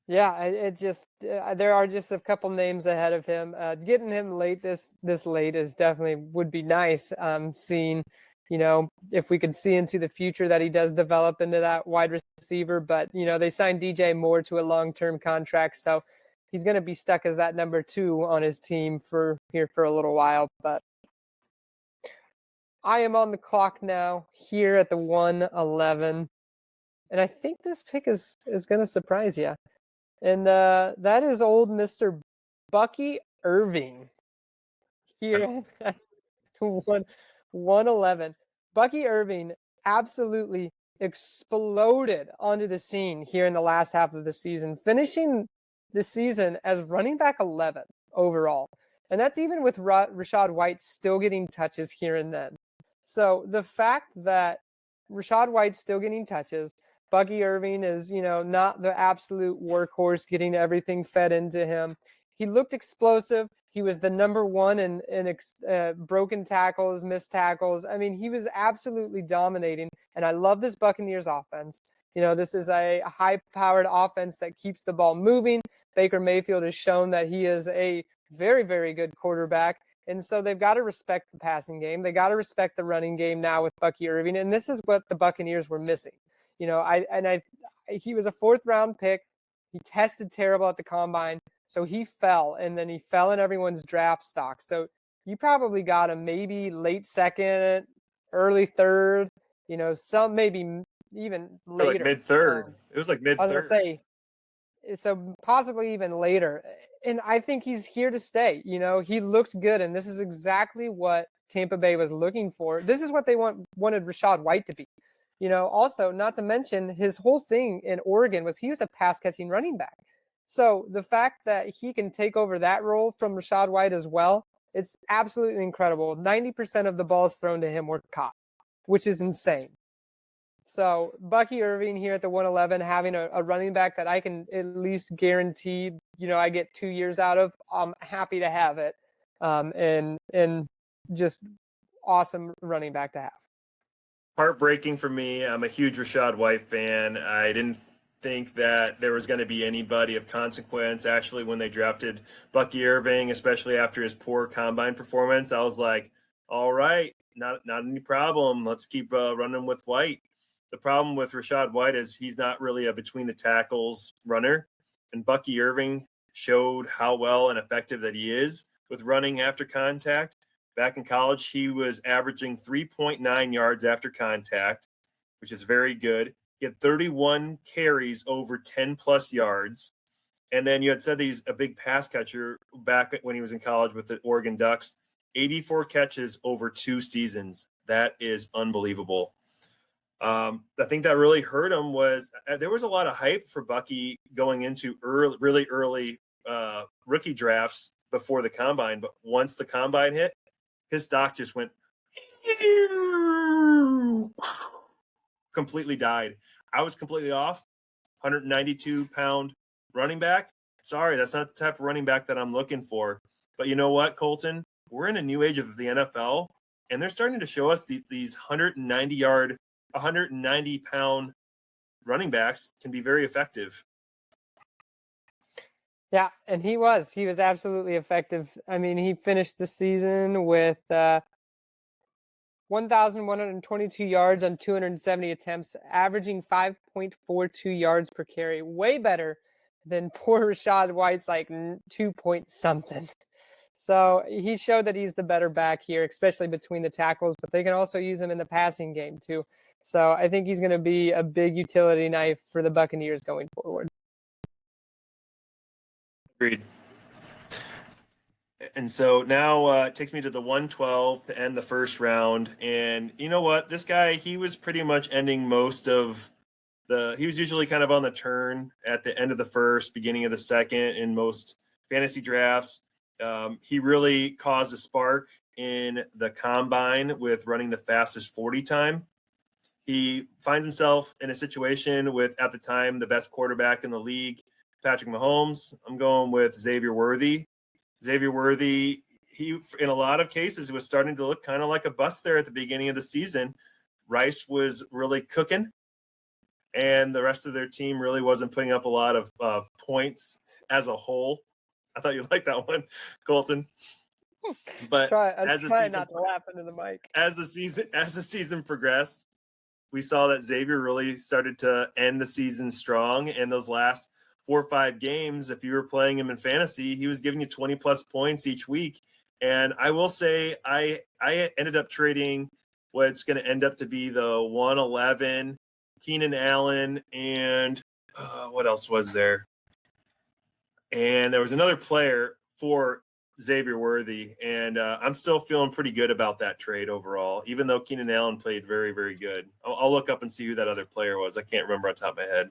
Speaker 2: Yeah, it just there are just a couple names ahead of him. Getting him late this late is definitely would be nice. Seeing, if we could see into the future that he does develop into that wide receiver. But they signed DJ Moore to a long-term contract, so he's going to be stuck as that number 2 on his team for a little while. But I am on the clock now here at the 111, and I think this pick is going to surprise you. And that is old Mr. Bucky Irving here at 111. Bucky Irving absolutely exploded onto the scene here in the last half of the season, finishing the season as running back 11 overall. And that's even with Rachaad White still getting touches here and then. So the fact that Rachaad White's still getting touches, Bucky Irving is, not the absolute workhorse getting everything fed into him. He looked explosive. He was the number 1 in broken tackles, missed tackles. I mean, he was absolutely dominating. And I love this Buccaneers offense. This is a high-powered offense that keeps the ball moving. Baker Mayfield has shown that he is a very, very good quarterback. And so they've got to respect the passing game. They got to respect the running game now with Bucky Irving. And this is what the Buccaneers were missing. He was a 4th-round pick. He tested terrible at the combine, so he fell, and then he fell in everyone's draft stock. So you probably got him maybe late 2nd, early 3rd, some maybe even later.
Speaker 1: Like mid-3rd. It was like mid-3rd.
Speaker 2: I was going to say, so possibly even later. And I think he's here to stay. He looked good, and this is exactly what Tampa Bay was looking for. This is what they wanted Rachaad White to be. Also, not to mention his whole thing in Oregon was he was a pass-catching running back. So the fact that he can take over that role from Rachaad White as well, it's absolutely incredible. 90% of the balls thrown to him were caught, which is insane. So Bucky Irving here at the 111, having a running back that I can at least guarantee, I get 2 years out of, I'm happy to have it. And just awesome running back to have.
Speaker 1: Heartbreaking for me. I'm a huge Rachaad White fan. I didn't think that there was going to be anybody of consequence. Actually, when they drafted Bucky Irving, especially after his poor combine performance, I was like, all right, not any problem. Let's keep running with White. The problem with Rashad White is he's not really a between the tackles runner, and Bucky Irving showed how well and effective that he is with running after contact. Back in college, he was averaging 3.9 yards after contact, which is very good. He had 31 carries over 10 plus yards. And then you had said that he's a big pass catcher back when he was in college with the Oregon Ducks. 84 catches over 2 seasons. That is unbelievable. I think that really hurt him was there was a lot of hype for Bucky going into really early rookie drafts before the combine. But once the combine hit, his stock just went completely died. I was completely off. 192-pound running back. Sorry, that's not the type of running back that I'm looking for. But you know what, Colten? We're in a new age of the NFL, and they're starting to show us these 190-pound running backs can be very effective.
Speaker 2: Yeah, and he was absolutely effective. I mean, he finished the season with 1,122 yards on 270 attempts, averaging 5.42 yards per carry. Way better than poor Rashad White's like 2 point something. So he showed that he's the better back here, especially between the tackles, but they can also use him in the passing game too. So I think he's going to be a big utility knife for the Buccaneers going forward.
Speaker 1: Agreed. And so now it takes me to the 112 to end the first round. And you know what? This guy, he was pretty much ending most of he was usually kind of on the turn at the end of the first, beginning of the second in most fantasy drafts. He really caused a spark in the combine with running the fastest 40 time. He finds himself in a situation with, at the time, the best quarterback in the league, Patrick Mahomes. I'm going with Xavier Worthy. Xavier Worthy, he, in a lot of cases, was starting to look kind of like a bust there at the beginning of the season. Rice was really cooking, and the rest of their team really wasn't putting up a lot of points as a whole. I thought you liked that one, Colten. But
Speaker 2: I was trying not to laugh into the mic.
Speaker 1: As the season progressed, we saw that Xavier really started to end the season strong. And those last 4 or 5 games, if you were playing him in fantasy, he was giving you 20 plus points each week. And I will say, I ended up trading what's going to end up to be the 111, Keenan Allen, and what else was there? And there was another player for Xavier Worthy, and I'm still feeling pretty good about that trade overall, even though Keenan Allen played very, very good. I'll look up and see who that other player was. I can't remember on top of my head.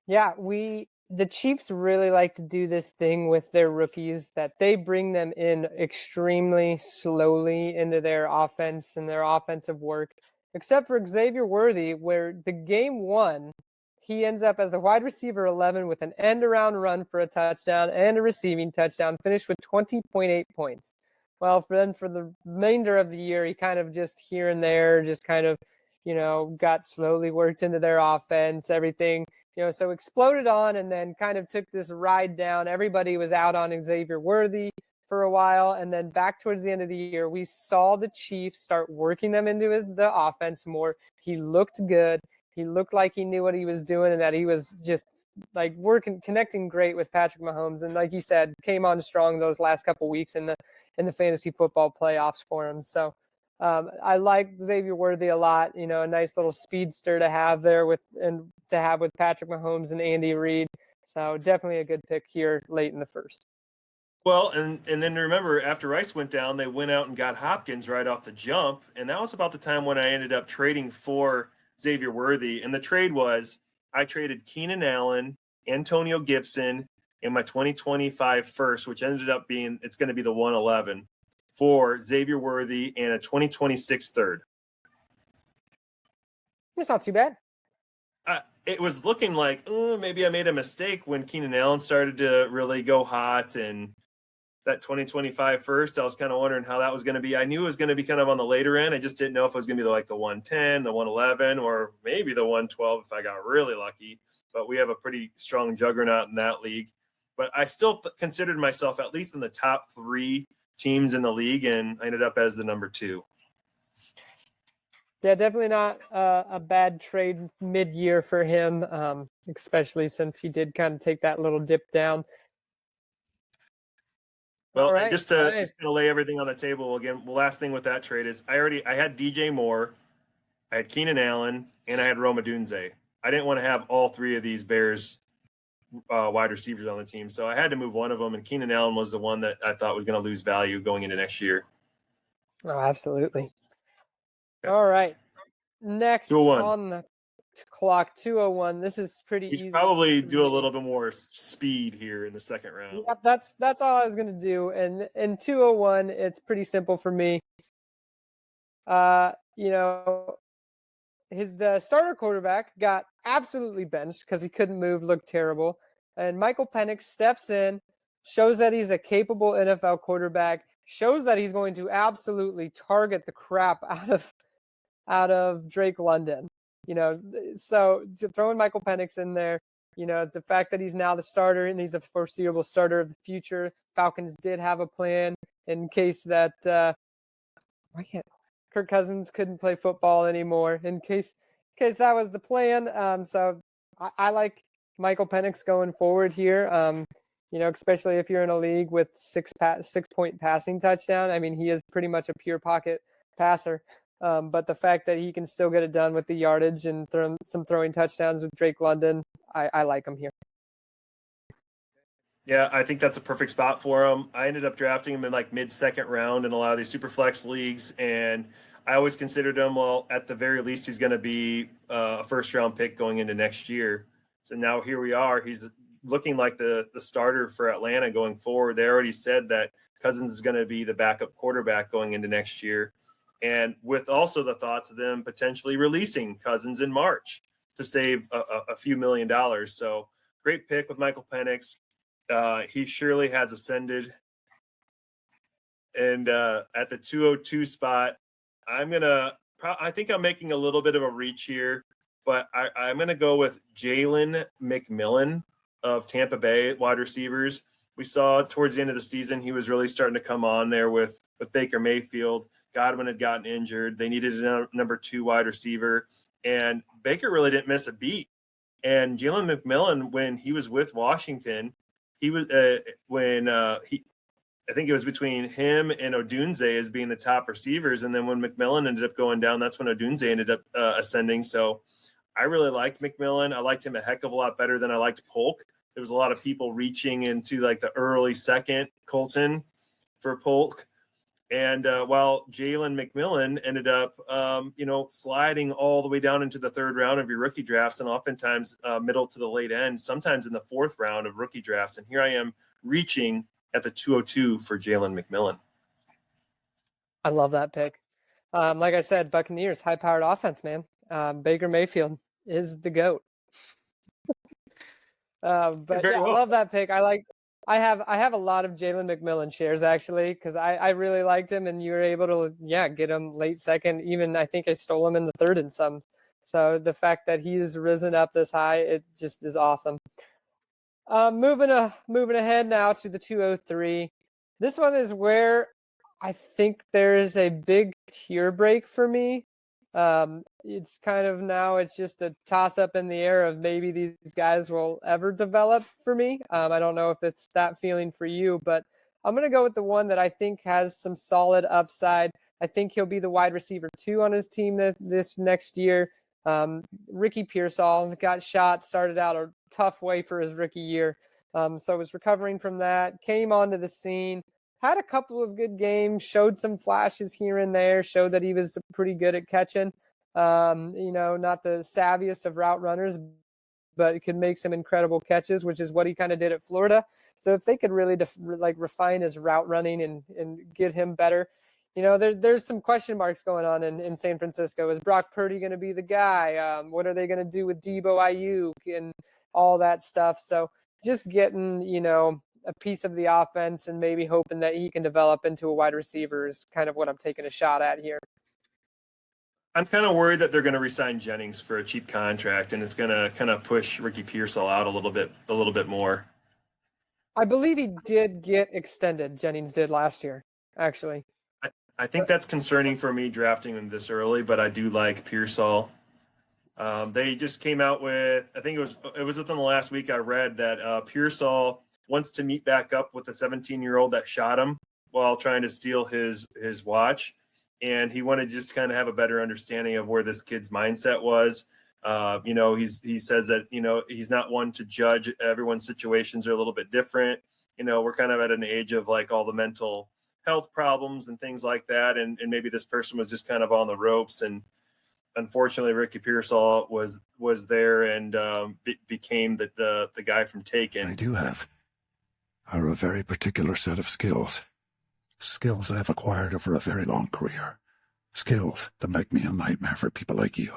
Speaker 2: Yeah, the Chiefs really like to do this thing with their rookies that they bring them in extremely slowly into their offense and their offensive work, except for Xavier Worthy, where the game 1, he ends up as the wide receiver 11 with an end-around run for a touchdown and a receiving touchdown, finished with 20.8 points. Well, for the remainder of the year, he kind of just here and there, just kind of, got slowly worked into their offense, everything. So exploded on and then kind of took this ride down. Everybody was out on Xavier Worthy for a while. And then back towards the end of the year, we saw the Chiefs start working them into the offense more. He looked good. He looked like he knew what he was doing and that he was just like connecting great with Patrick Mahomes. And like you said, came on strong those last couple weeks in the fantasy football playoffs for him. So I like Xavier Worthy a lot. A nice little speedster to have there with Patrick Mahomes and Andy Reid. So definitely a good pick here late in the first.
Speaker 1: Well, and then remember, after Rice went down, they went out and got Hopkins right off the jump, and that was about the time when I ended up trading for Xavier Worthy. And the trade was I traded Keenan Allen, Antonio Gibson, and my 2025 first, which ended up being it's going to be the 111. For Xavier Worthy and a 2026 third.
Speaker 2: That's not too bad.
Speaker 1: It was looking like maybe I made a mistake when Keenan Allen started to really go hot, and that 2025 first, I was kind of wondering how that was going to be. I knew it was going to be kind of on the later end. I just didn't know if it was going to be the 110, the 111, or maybe the 112 if I got really lucky. But we have a pretty strong juggernaut in that league. But I still considered myself at least in the top 3 teams in the league, and I ended up as the number 2.
Speaker 2: Yeah, definitely not a bad trade mid-year for him, especially since he did kind of take that little dip down.
Speaker 1: Well,
Speaker 2: All right.
Speaker 1: just to lay everything on the table again, the last thing with that trade is I had DJ Moore, I had Keenan Allen, and I had Rome Odunze. I didn't want to have all 3 of these Bears wide receivers on the team, so I had to move one of them, and Keenan Allen was the one that I thought was going to lose value going into next year.
Speaker 2: Oh, absolutely.
Speaker 1: Okay.
Speaker 2: All right. Next
Speaker 1: 201.
Speaker 2: on the clock, 201. This is pretty
Speaker 1: You should
Speaker 2: easy.
Speaker 1: probably do a little bit more speed here in the second round.
Speaker 2: Yep, that's all I was gonna do. And in 201, it's pretty simple for me. The starter quarterback got absolutely benched because he couldn't move, looked terrible. And Michael Penix steps in, shows that he's a capable NFL quarterback, shows that he's going to absolutely target the crap out of Drake London. So throwing Michael Penix in there, the fact that he's now the starter and he's the foreseeable starter of the future. Falcons did have a plan in case that Kirk Cousins couldn't play football anymore. In case that was the plan. So I like Michael Penix going forward here. Especially if you're in a league with 6-point passing touchdown. I mean, he is pretty much a pure pocket passer. But the fact that he can still get it done with the yardage and some throwing touchdowns with Drake London, I like him here.
Speaker 1: Yeah, I think that's a perfect spot for him. I ended up drafting him in like mid-second round in a lot of these Superflex leagues, and I always considered him, well, at the very least, he's going to be a first-round pick going into next year. So now here we are. He's looking like the starter for Atlanta going forward. They already said that Cousins is going to be the backup quarterback going into next year. And with also the thoughts of them potentially releasing Cousins in March to save a few $1 million. So great pick with Michael Penix. He surely has ascended. And at the 202 spot, I think I'm making a little bit of a reach here, but I'm going to go with Jalen McMillan of Tampa Bay wide receivers. We saw towards the end of the season, he was really starting to come on there with Baker Mayfield. Godwin had gotten injured. They needed a number 2 wide receiver, and Baker really didn't miss a beat. And Jalen McMillan, when he was with Washington, he was I think it was between him and Odunze as being the top receivers. And then when McMillan ended up going down, that's when Odunze ended up ascending. So I really liked McMillan. I liked him a heck of a lot better than I liked Polk. There was a lot of people reaching into like the early second Colten for Polk. And while Jalen McMillan ended up, sliding all the way down into the third round of your rookie drafts, and oftentimes middle to the late end, sometimes in the fourth round of rookie drafts. And here I am reaching at the 202 for Jalen McMillan.
Speaker 2: I love that pick. Like I said, Buccaneers, high-powered offense, man. Baker Mayfield is the GOAT. But yeah, I love that pick. I have a lot of Jalen McMillan shares actually because I really liked him, and you were able to get him late second. Even I think I stole him in the third in some. So the fact that he's risen up this high, it just is awesome. Moving ahead now to the 203. This one is where I think there is a big tier break for me. It's kind of now it's just a toss up in the air of maybe these guys will ever develop for me. I don't know if it's that feeling for you, but I'm going to go with the one that I think has some solid upside. I think he'll be the wide receiver 2 on his team this next year. Ricky Pearsall got shot, started out a tough way for his rookie year. So was recovering from that, came onto the scene, had a couple of good games, showed some flashes here and there, showed that he was pretty good at catching. Not the savviest of route runners, but he could make some incredible catches, which is what he kind of did at Florida. So if they could really refine his route running and get him better, there's some question marks going on in San Francisco. Is Brock Purdy going to be the guy? What are they going to do with Debo Ayuk and all that stuff? So just getting, a piece of the offense and maybe hoping that he can develop into a wide receiver is kind of what I'm taking a shot at here.
Speaker 1: I'm kind of worried that they're going to re-sign Jennings for a cheap contract, and it's going to kind of push Ricky Pearsall out a little bit more.
Speaker 2: I believe he did get extended. Jennings did last year. actually.
Speaker 1: I think that's concerning for me drafting him this early, but I do like Pearsall. They just came out with, I think it was within the last week I read that Pearsall wants to meet back up with the 17-year-old that shot him while trying to steal his watch, and he wanted to just kind of have a better understanding of where this kid's mindset was. He says that he's not one to judge. Everyone's situations are a little bit different. We're kind of at an age of like all the mental health problems and things like that, and maybe this person was just kind of on the ropes, and unfortunately Ricky Pearsall was there and became the guy from Taken.
Speaker 4: I do have are a very particular set of skills I've acquired over a very long career, skills that make me a nightmare for people like you.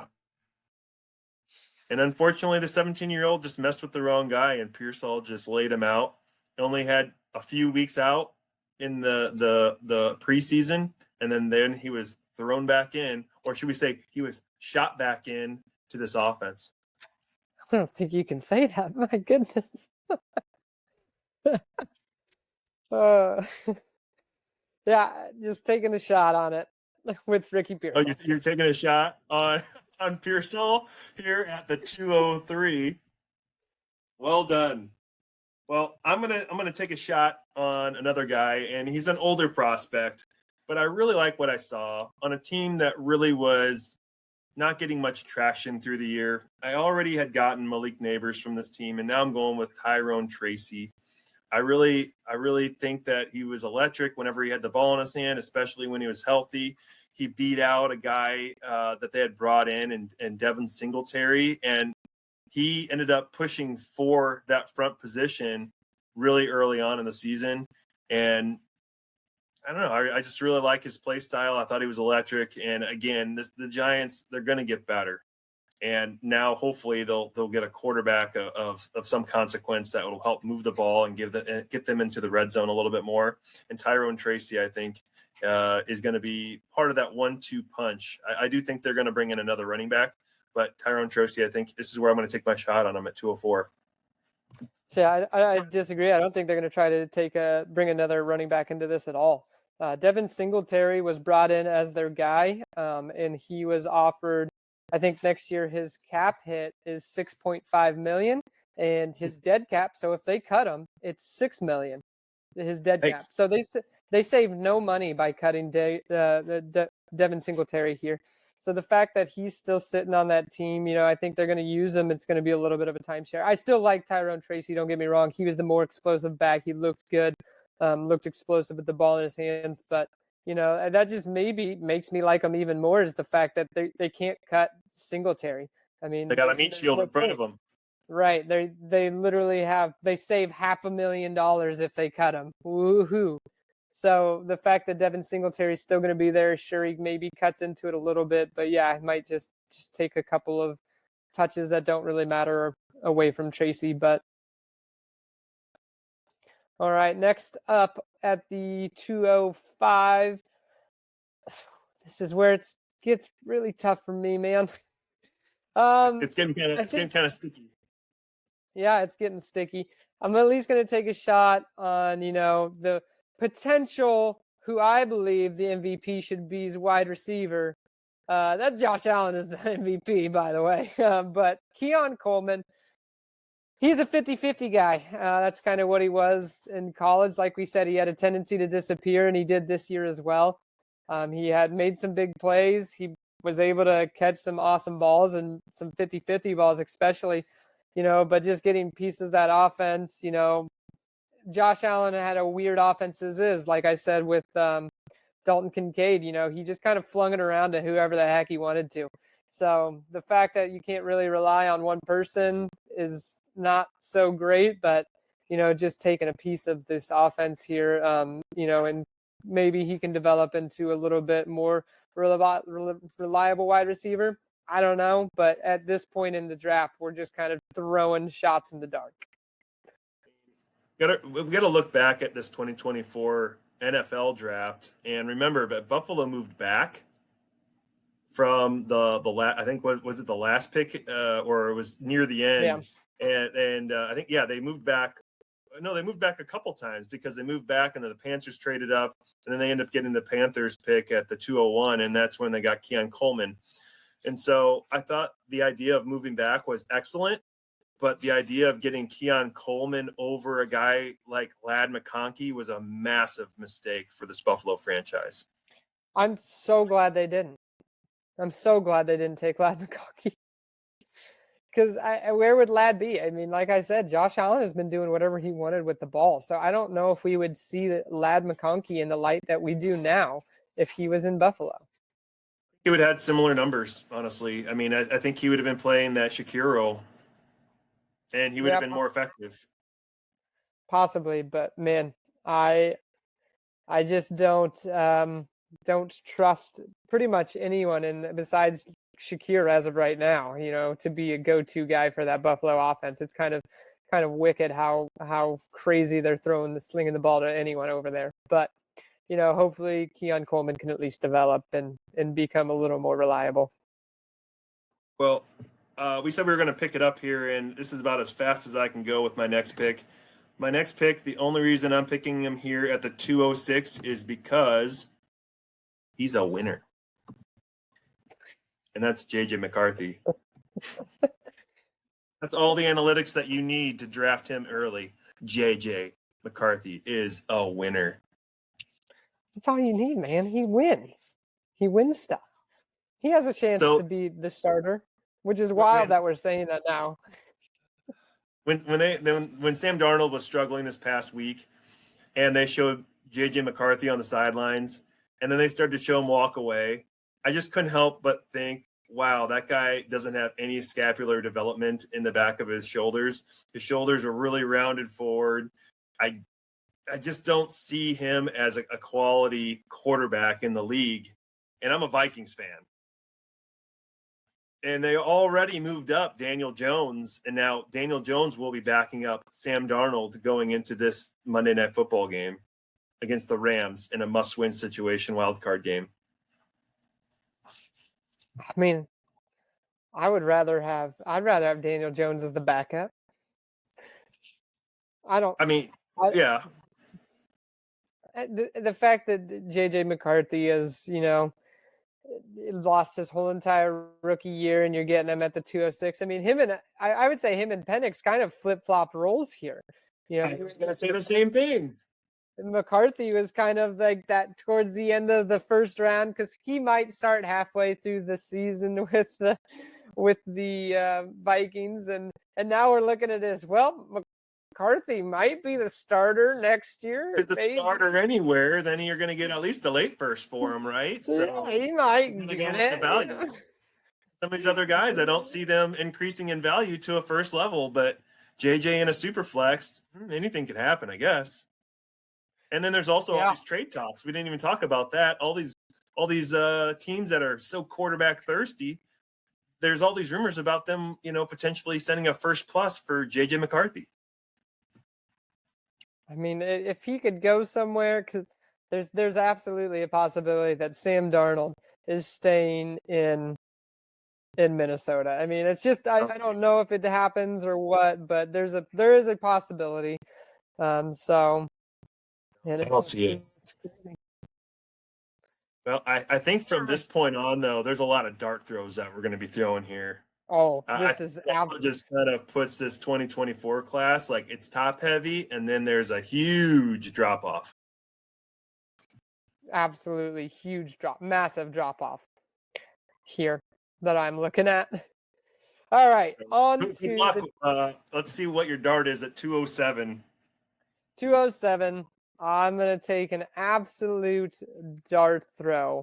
Speaker 1: And unfortunately the 17-year-old just messed with the wrong guy, and Pearsall just laid him out. He only had a few weeks out in the preseason, and then he was thrown back in, or should we say he was shot back in to this offense.
Speaker 2: I don't think you can say that. My goodness. Yeah, just taking a shot on it with Ricky Pearsall.
Speaker 1: Oh, you're taking a shot on Pearsall here at the 203. Well done. Well, I'm gonna take a shot on another guy, and he's an older prospect, but I really like what I saw on a team that really was not getting much traction through the year. I already had gotten Malik Neighbors from this team, and now I'm going with Tyrone Tracy. I really think that he was electric whenever he had the ball in his hand, especially when he was healthy. He beat out a guy that they had brought in, and Devin Singletary, and he ended up pushing for that front position really early on in the season. And I don't know, I just really like his play style. I thought he was electric. And again, the Giants, they're going to get better. And now hopefully they'll get a quarterback of some consequence that will help move the ball and get them into the red zone a little bit more. And Tyrone Tracy, I think, is going to be part of that 1-2 punch. I do think they're going to bring in another running back, but Tyrone Tracy, I think this is where I'm going to take my shot on him at 204.
Speaker 2: So I disagree. I don't think they're going to try to bring another running back into this at all. Devin Singletary was brought in as their guy, and he was offered, I think next year his cap hit is $6.5 million, and his dead cap. So if they cut him, it's $6 million. His dead cap. So they saved no money by cutting Devin Singletary here. So the fact that he's still sitting on that team, I think they're going to use him. It's going to be a little bit of a timeshare. I still like Tyrone Tracy. Don't get me wrong. He was the more explosive back. He looked good, looked explosive with the ball in his hands. But, that just maybe makes me like him even more is the fact that they can't cut Singletary. I mean,
Speaker 1: they got a meat shield in front of them.
Speaker 2: Right. They literally they save $500,000 if they cut him. Woohoo. So the fact that Devin Singletary is still going to be there, sure, he maybe cuts into it a little bit, but yeah, it might just take a couple of touches that don't really matter away from Tracy. But all right, next up at the 205, this is where it gets really tough for me, man.
Speaker 1: It's getting kind of sticky.
Speaker 2: Yeah, it's getting sticky. I'm at least going to take a shot on the potential who I believe the MVP should be as wide receiver. That Josh Allen is the MVP, by the way. But Keon Coleman, he's a 50-50 guy. That's kind of what he was in college. Like we said, he had a tendency to disappear, and he did this year as well. He had made some big plays. He was able to catch some awesome balls and some 50-50 balls especially, but just getting pieces of that offense, Josh Allen had a weird offense as is, like I said, with Dalton Kincaid, he just kind of flung it around to whoever the heck he wanted to. So the fact that you can't really rely on one person is not so great, but, just taking a piece of this offense here, and maybe he can develop into a little bit more reliable wide receiver. I don't know, but at this point in the draft, we're just kind of throwing shots in the dark.
Speaker 1: We got to look back at this 2024 NFL draft and remember that Buffalo moved back from the last. I think was it the last pick or it was near the end,
Speaker 2: Yeah.
Speaker 1: and I think they moved back No, they moved back a couple times because they moved back and then the Panthers traded up and then they ended up getting the Panthers pick at the 201, and that's when they got Keon Coleman. And so I thought the idea of moving back was excellent, but the idea of getting Keon Coleman over a guy like Ladd McConkey was a massive mistake for this Buffalo franchise.
Speaker 2: I'm so glad they didn't. I'm so glad they didn't take Ladd McConkey. Because where would Ladd be? I mean, like I said, Josh Allen has been doing whatever he wanted with the ball. So I don't know if we would see Ladd McConkey in the light that we do now if he was in Buffalo.
Speaker 1: He would have had similar numbers, honestly. I mean, I think he would have been playing that Shakir role, and he would have been more effective.
Speaker 2: Possibly, but man, I just don't trust pretty much anyone besides Shakir as of right now, to be a go-to guy for that Buffalo offense. It's kind of wicked how crazy they're slinging the ball to anyone over there. But, hopefully Keon Coleman can at least develop and become a little more reliable.
Speaker 1: Well, we said we were going to pick it up here, and this is about as fast as I can go with my next pick. My next pick, the only reason I'm picking him here at the 206 is because he's a winner. And that's JJ McCarthy. That's all the analytics that you need to draft him early. JJ McCarthy is a winner.
Speaker 2: That's all you need, man. He wins. He wins stuff. He has a chance to be the starter, which is wild that we're saying that now.
Speaker 1: When Sam Darnold was struggling this past week, and they showed JJ McCarthy on the sidelines, and then they started to show him walk away, I just couldn't help but think, wow, that guy doesn't have any scapular development in the back of his shoulders. His shoulders are really rounded forward. I just don't see him as a quality quarterback in the league. And I'm a Vikings fan. And they already moved up Daniel Jones, and now Daniel Jones will be backing up Sam Darnold going into this Monday Night Football game against the Rams in a must-win situation, wildcard game.
Speaker 2: I mean, I'd rather have Daniel Jones as the backup. Yeah. The fact that JJ McCarthy is, lost his whole entire rookie year, and you're getting him at the 206. I mean, I would say him and Penix kind of flip-flopped roles here.
Speaker 1: I was going to say the same thing.
Speaker 2: McCarthy was kind of like that towards the end of the first round, because he might start halfway through the season with the Vikings, and now we're looking at this. Well, McCarthy might be the starter next year.
Speaker 1: Is the starter anywhere, then you're going to get at least a late first for him, right?
Speaker 2: So yeah, he might get it.
Speaker 1: Value. Some of these other guys, I don't see them increasing in value to a first level, but JJ in a super flex, anything could happen, I guess. And then there's also all these trade talks. We didn't even talk about that. All these teams that are so quarterback thirsty. There's all these rumors about them, potentially sending a first plus for JJ McCarthy.
Speaker 2: I mean, if he could go somewhere, because there's absolutely a possibility that Sam Darnold is staying in Minnesota. I mean, it's just I don't know if it happens or what, but there is a possibility. So.
Speaker 1: I don't see it. Well, I think from this point on, though, there's a lot of dart throws that we're going to be throwing here.
Speaker 2: Oh, this is
Speaker 1: also just kind of puts this 2024 class like it's top heavy, and then there's a huge drop off.
Speaker 2: Absolutely massive drop off here that I'm looking at. All right, let's
Speaker 1: see what your dart is at 207.
Speaker 2: 207. I'm going to take an absolute dart throw.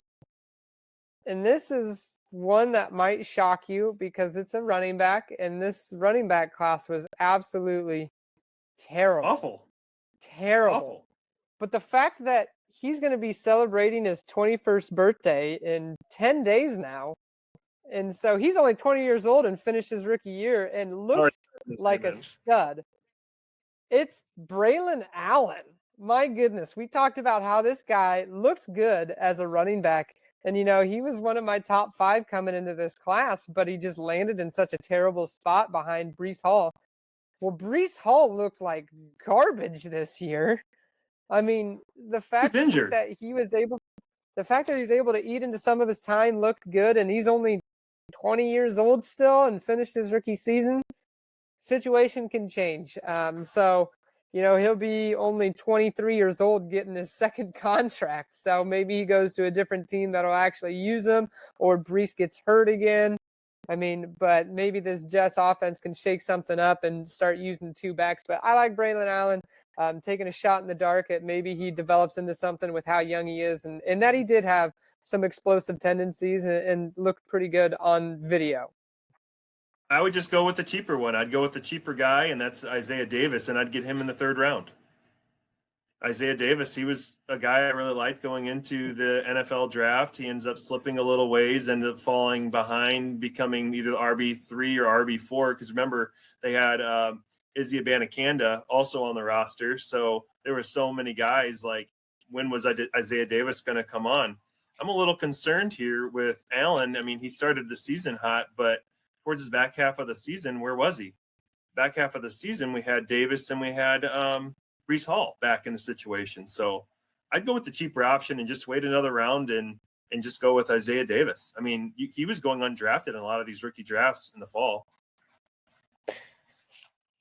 Speaker 2: And this is one that might shock you because it's a running back, and this running back class was absolutely terrible.
Speaker 1: Awful.
Speaker 2: Terrible.
Speaker 1: Awful.
Speaker 2: But the fact that he's going to be celebrating his 21st birthday in 10 days now, and so he's only 20 years old and finished his rookie year and looked like a stud. It's Braylon Allen. My goodness, we talked about how this guy looks good as a running back. And, he was one of my top 5 coming into this class, but he just landed in such a terrible spot behind Breece Hall. Well, Brees Hall looked like garbage this year. I mean, the fact
Speaker 1: injured.
Speaker 2: that he was able to eat into some of his time looked good, and he's only 20 years old still and finished his rookie season. Situation can change. So, he'll be only 23 years old getting his second contract. So maybe he goes to a different team that'll actually use him, or Brees gets hurt again. I mean, but maybe this Jets offense can shake something up and start using two backs. But I like Braylon Allen taking a shot in the dark at maybe he develops into something with how young he is, and that he did have some explosive tendencies and looked pretty good on video.
Speaker 1: I would just go with the cheaper one. I'd go with the cheaper guy, and that's Isaiah Davis, and I'd get him in the 3rd round. Isaiah Davis, he was a guy I really liked going into the NFL draft. He ends up slipping a little ways, ended up falling behind, becoming either RB3 or RB4. Because remember, they had Izzy Abanikanda also on the roster. So there were so many guys. Like, when was Isaiah Davis going to come on? I'm a little concerned here with Allen. I mean, he started the season hot, but towards his back half of the season, where was he? Back half of the season, we had Davis and we had Brees Hall back in the situation. So I'd go with the cheaper option and just wait another round and just go with Isaiah Davis. I mean, he was going undrafted in a lot of these rookie drafts in the fall.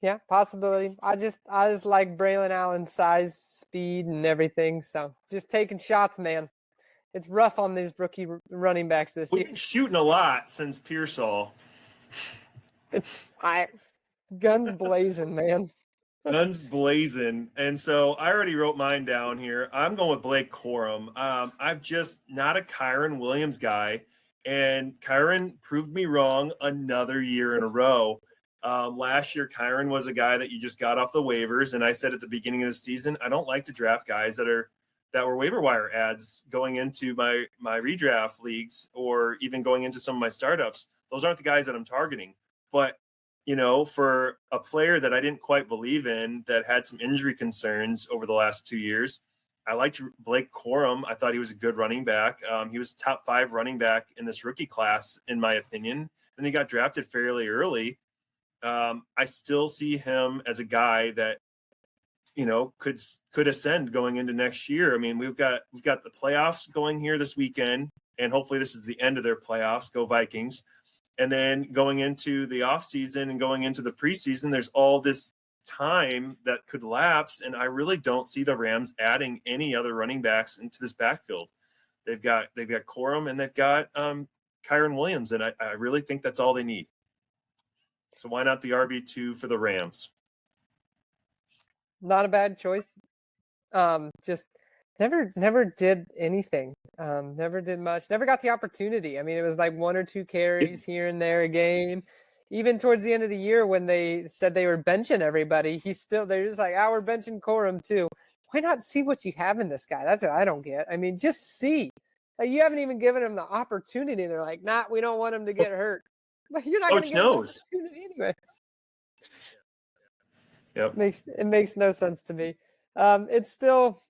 Speaker 2: Yeah, possibility. I just like Braylon Allen's size, speed, and everything. So just taking shots, man. It's rough on these rookie running backs this year.
Speaker 1: We've been shooting a lot since Pearsall.
Speaker 2: Guns blazing, man.
Speaker 1: Guns blazing. And so I already wrote mine down here. I'm going with Blake Corum. I'm just not a Kyron Williams guy. And Kyron proved me wrong another year in a row. Last year, Kyron was a guy that you just got off the waivers. And I said at the beginning of the season, I don't like to draft guys that were waiver wire ads going into my redraft leagues or even going into some of my startups. Those aren't the guys that I'm targeting. But for a player that I didn't quite believe in, that had some injury concerns over the last 2 years, I liked Blake Corum. I thought he was a good running back. He was top 5 running back in this rookie class, in my opinion. And he got drafted fairly early. I still see him as a guy that, could ascend going into next year. I mean, we've got the playoffs going here this weekend, and hopefully this is the end of their playoffs. Go Vikings. And then going into the offseason and going into the preseason, there's all this time that could lapse. And I really don't see the Rams adding any other running backs into this backfield. They've got Corum and they've got Kyron Williams. And I really think that's all they need. So why not the RB2 for the Rams?
Speaker 2: Not a bad choice. Just never did anything. Never did much. Never got the opportunity. I mean, it was like 1 or 2 carries here and there a game. Even towards the end of the year when they said they were benching everybody, they're just like, we're benching Corum too. Why not see what you have in this guy? That's what I don't get. I mean, just see. Like, you haven't even given him the opportunity. They're like, we don't want him to get hurt. But you're not going to get an opportunity anyways.
Speaker 1: Yep.
Speaker 2: It makes no sense to me. It's still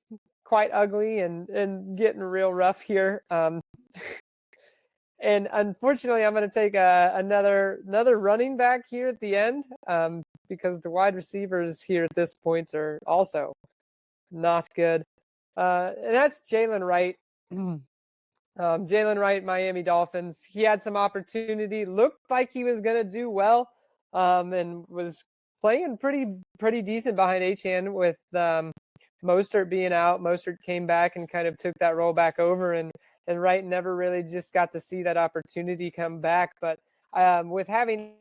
Speaker 2: quite ugly and getting real rough here. And unfortunately, I'm going to take another running back here at the end because the wide receivers here at this point are also not good. And that's Jalen Wright. Jalen Wright, Miami Dolphins. He had some opportunity, looked like he was going to do well, and was playing pretty decent behind Achane with Mostert being out. Mostert came back and kind of took that role back over, and Wright never really just got to see that opportunity come back. But with having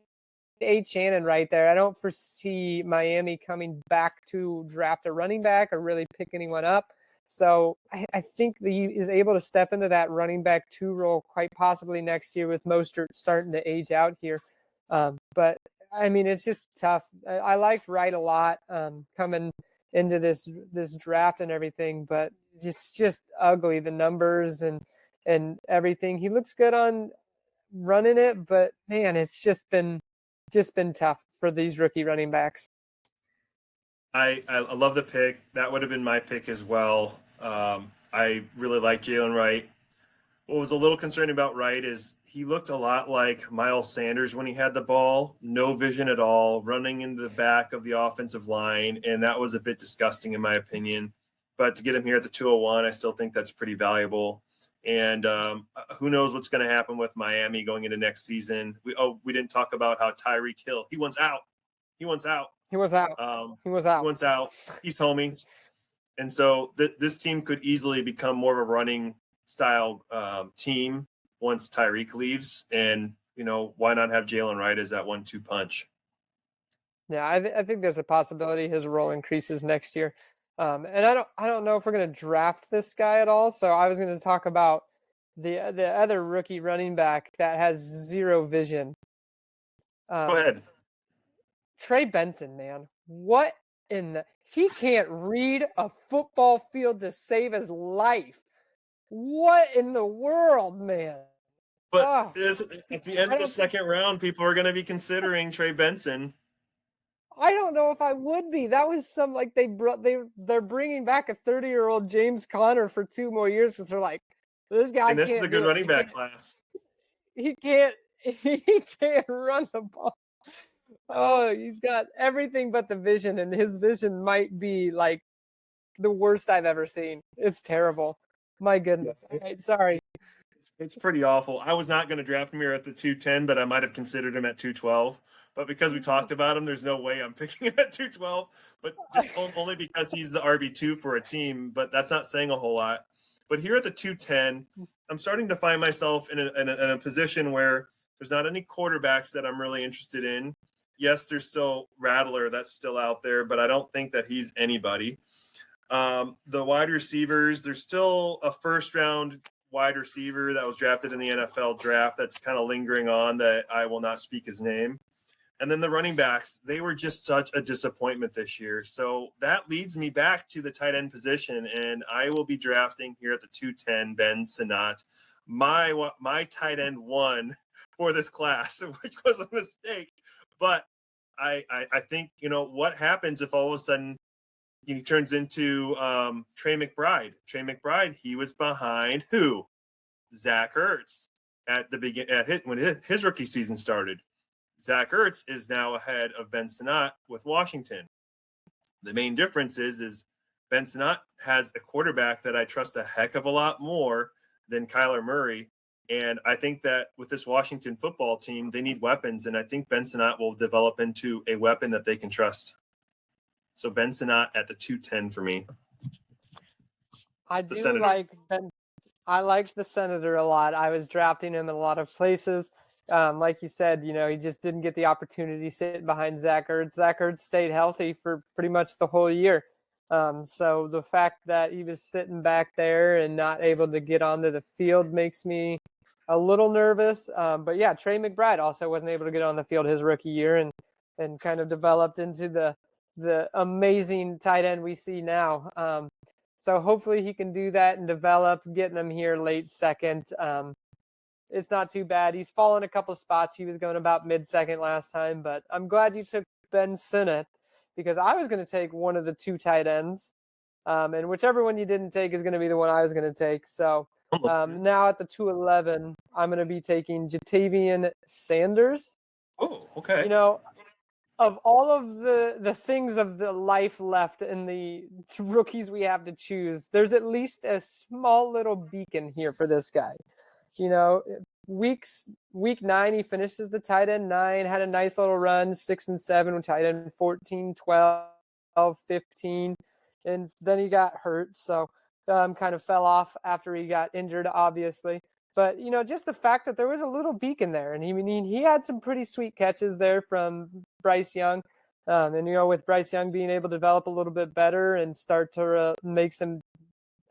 Speaker 2: Achane right there, I don't foresee Miami coming back to draft a running back or really pick anyone up. So I think that he is able to step into that running back 2 role quite possibly next year with Mostert starting to age out here. But I mean, it's just tough. I liked Wright a lot coming into this draft and everything, but it's just ugly, the numbers and everything. He looks good on running it, but man, it's just been tough for these rookie running backs.
Speaker 1: I love the pick. That would have been my pick as well. I really like Jalen Wright. What was a little concerning about Wright is he looked a lot like Miles Sanders when he had the ball, no vision at all, running into the back of the offensive line, and that was a bit disgusting in my opinion. But to get him here at the 201, I still think that's pretty valuable. And who knows what's going to happen with Miami going into next season? We didn't talk about how Tyreek Hill, he wants out. He wants out.
Speaker 2: He was out. He was out.
Speaker 1: He wants out. He's homies. And so this team could easily become more of a running style team once Tyreek leaves. And, why not have Jalen Wright as that 1-2 punch?
Speaker 2: Yeah, I think there's a possibility his role increases next year. And I don't know if we're going to draft this guy at all. So I was going to talk about the other rookie running back that has zero vision.
Speaker 1: Go ahead.
Speaker 2: Trey Benson, man. What he can't read a football field to save his life. What in the world, man?
Speaker 1: But at the end of the second round, people are going to be considering Trey Benson.
Speaker 2: I don't know if I would be. That was some they're bringing back a 30-year-old James Conner for 2 more years because they're like, this guy.
Speaker 1: And this is a good running back class.
Speaker 2: He can't run the ball. Oh, he's got everything but the vision, and his vision might be like the worst I've ever seen. It's terrible. My goodness. All right, sorry.
Speaker 1: It's pretty awful. I was not going to draft him here at the 210, but I might have considered him at 212. But because we talked about him, there's no way I'm picking him at 212. But just only because he's the RB2 for a team. But that's not saying a whole lot. But here at the 210, I'm starting to find myself in a position where there's not any quarterbacks that I'm really interested in. Yes, there's still Rattler that's still out there, but I don't think that he's anybody. The wide receivers, there's still a first-round wide receiver that was drafted in the NFL draft that's kind of lingering on that I will not speak his name. And then the running backs, they were just such a disappointment this year. So that leads me back to the tight end position, and I will be drafting here at the 210 Ben Sinnott, my tight end 1 for this class, which was a mistake. But I think, what happens if all of a sudden he turns into Trey McBride. Trey McBride, he was behind who? Zach Ertz at the when his rookie season started. Zach Ertz is now ahead of Ben Sinnott with Washington. The main difference is Ben Sinnott has a quarterback that I trust a heck of a lot more than Kyler Murray. And I think that with this Washington football team, they need weapons. And I think Ben Sinnott will develop into a weapon that they can trust. So Ben Sinnott at the 210 for me.
Speaker 2: I like the Senator a lot. I was drafting him in a lot of places. Like you said, he just didn't get the opportunity sitting behind Zach Ertz. Zach Ertz stayed healthy for pretty much the whole year. So the fact that he was sitting back there and not able to get onto the field makes me a little nervous. But yeah, Trey McBride also wasn't able to get on the field his rookie year and kind of developed into the amazing tight end we see now. So hopefully he can do that and develop, getting him here late second. It's not too bad. He's fallen a couple spots. He was going about mid-second last time, but I'm glad you took Ben Sinnott because I was going to take one of the 2 tight ends, and whichever one you didn't take is going to be the one I was going to take. So now at the 211, I'm going to be taking Jatavian Sanders.
Speaker 1: Oh, okay.
Speaker 2: Of all of the things of the life left in the rookies we have to choose, there's at least a small little beacon here for this guy. Week 9, he finishes the tight end 9, had a nice little run, 6 and 7 with tight end 14, 12, 15, and then he got hurt. So kind of fell off after he got injured, obviously. But, just the fact that there was a little beacon there. And he had some pretty sweet catches there from Bryce Young. And, with Bryce Young being able to develop a little bit better and start to make some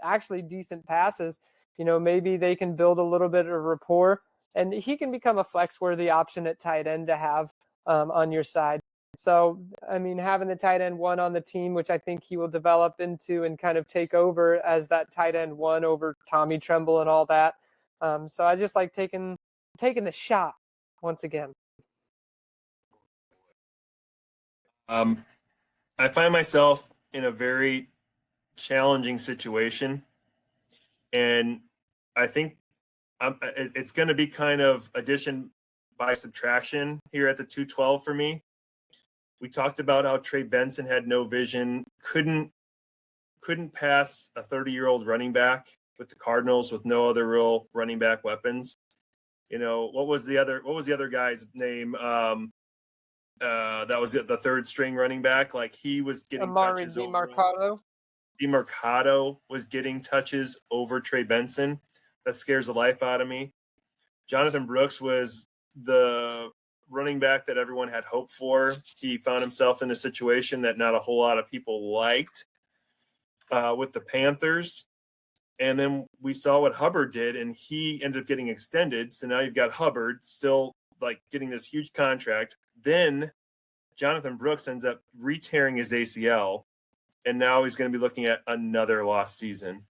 Speaker 2: actually decent passes, maybe they can build a little bit of rapport. And he can become a flex-worthy option at tight end to have on your side. So, having the tight end 1 on the team, which I think he will develop into and kind of take over as that tight end 1 over Tommy Tremble and all that. So I just like taking the shot once again.
Speaker 1: I find myself in a very challenging situation, and I think It's going to be kind of addition by subtraction here at the 212 for me. We talked about how Trey Benson had no vision, couldn't pass a 30-year-old running back with the Cardinals with no other real running back weapons. What was the other guy's name? That was the third string running back. Like, he was getting
Speaker 2: Amari
Speaker 1: touches over
Speaker 2: DiMarcado.
Speaker 1: DiMarcado was getting touches over Trey Benson. That scares the life out of me. Jonathan Brooks was the running back that everyone had hope for. He found himself in a situation that not a whole lot of people liked with the Panthers. And then we saw what Hubbard did, and he ended up getting extended. So now you've got Hubbard still like getting this huge contract. Then Jonathan Brooks ends up re-tearing his ACL, and now he's going to be looking at another lost season.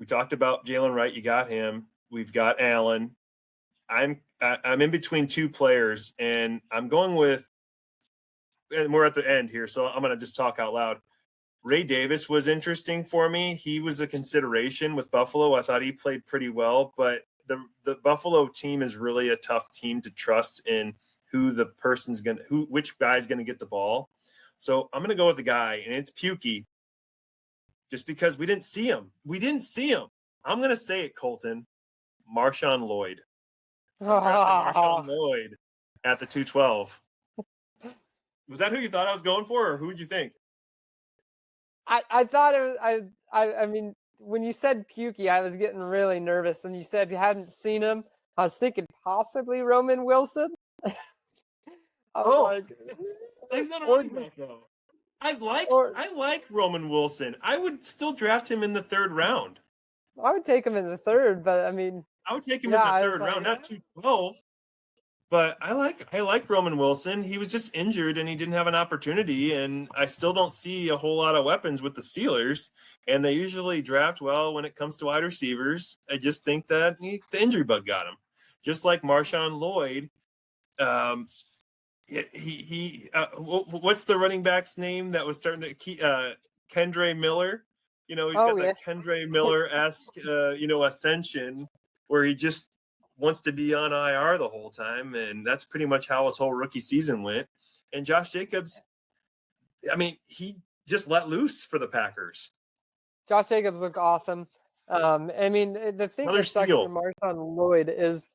Speaker 1: We talked about Jalen Wright. You got him. We've got Allen. I'm in between two players, and I'm going with, and we're at the end here, so I'm going to just talk out loud. Ray Davis was interesting for me. He was a consideration with Buffalo. I thought he played pretty well, but the Buffalo team is really a tough team to trust in which guy's going to get the ball. So I'm going to go with the guy, and it's Pukey, just because we didn't see him. I'm going to say it, Colten. Marshawn Lloyd. Marshawn Lloyd at the 212. Was that who you thought I was going for, or who did you think?
Speaker 2: I thought it was I mean, when you said Pukey, I was getting really nervous. When you said you hadn't seen him, I was thinking possibly Roman Wilson.
Speaker 1: He's not a running back though. I like Roman Wilson. I would still draft him in the third round.
Speaker 2: I would take him in the third, but I mean,
Speaker 1: I would take him in the third round, not 212. But I like Roman Wilson. He was just injured and he didn't have an opportunity, and I still don't see a whole lot of weapons with the Steelers. And they usually draft well when it comes to wide receivers. I just think that the injury bug got him. Just like Marshawn Lloyd. What's the running back's name that was starting to Kendre Miller? He's got that Kendre Miller-esque ascension where he just wants to be on IR the whole time, and that's pretty much how his whole rookie season went. And Josh Jacobs, I mean, he just let loose for the Packers.
Speaker 2: Josh Jacobs looked awesome. I mean, the thing that sucks for Marshawn Lloyd is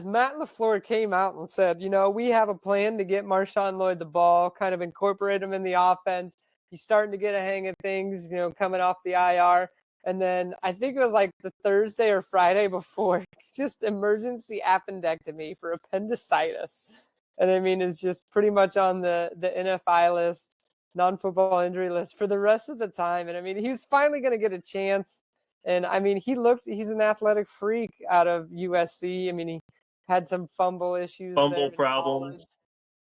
Speaker 2: Matt LaFleur came out and said, we have a plan to get Marshawn Lloyd the ball, kind of incorporate him in the offense. He's starting to get a hang of things, coming off the IR. And then I think it was like the Thursday or Friday before, just emergency appendectomy for appendicitis. And I mean, it's just pretty much on the NFI list, non-football injury list for the rest of the time. And I mean, he's finally going to get a chance. And I mean, he's an athletic freak out of USC. I mean, he had some fumble issues.
Speaker 1: Fumble problems.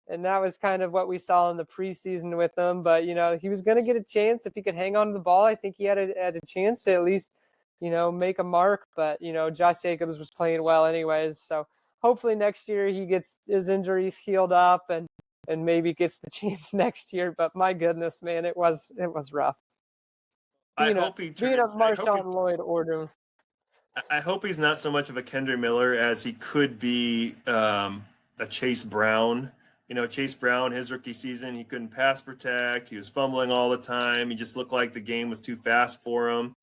Speaker 2: And that was kind of what we saw in the preseason with him. But, he was going to get a chance if he could hang on to the ball. I think he had a chance to at least, make a mark. But, Josh Jacobs was playing well anyways. So hopefully next year he gets his injuries healed up and maybe gets the chance next year. But my goodness, man, it was rough.
Speaker 1: I hope he turns.
Speaker 2: Marshawn Lloyd order.
Speaker 1: I hope he's not so much of a Kendre Miller as he could be a Chase Brown. Chase Brown, his rookie season, he couldn't pass protect. He was fumbling all the time. He just looked like the game was too fast for him.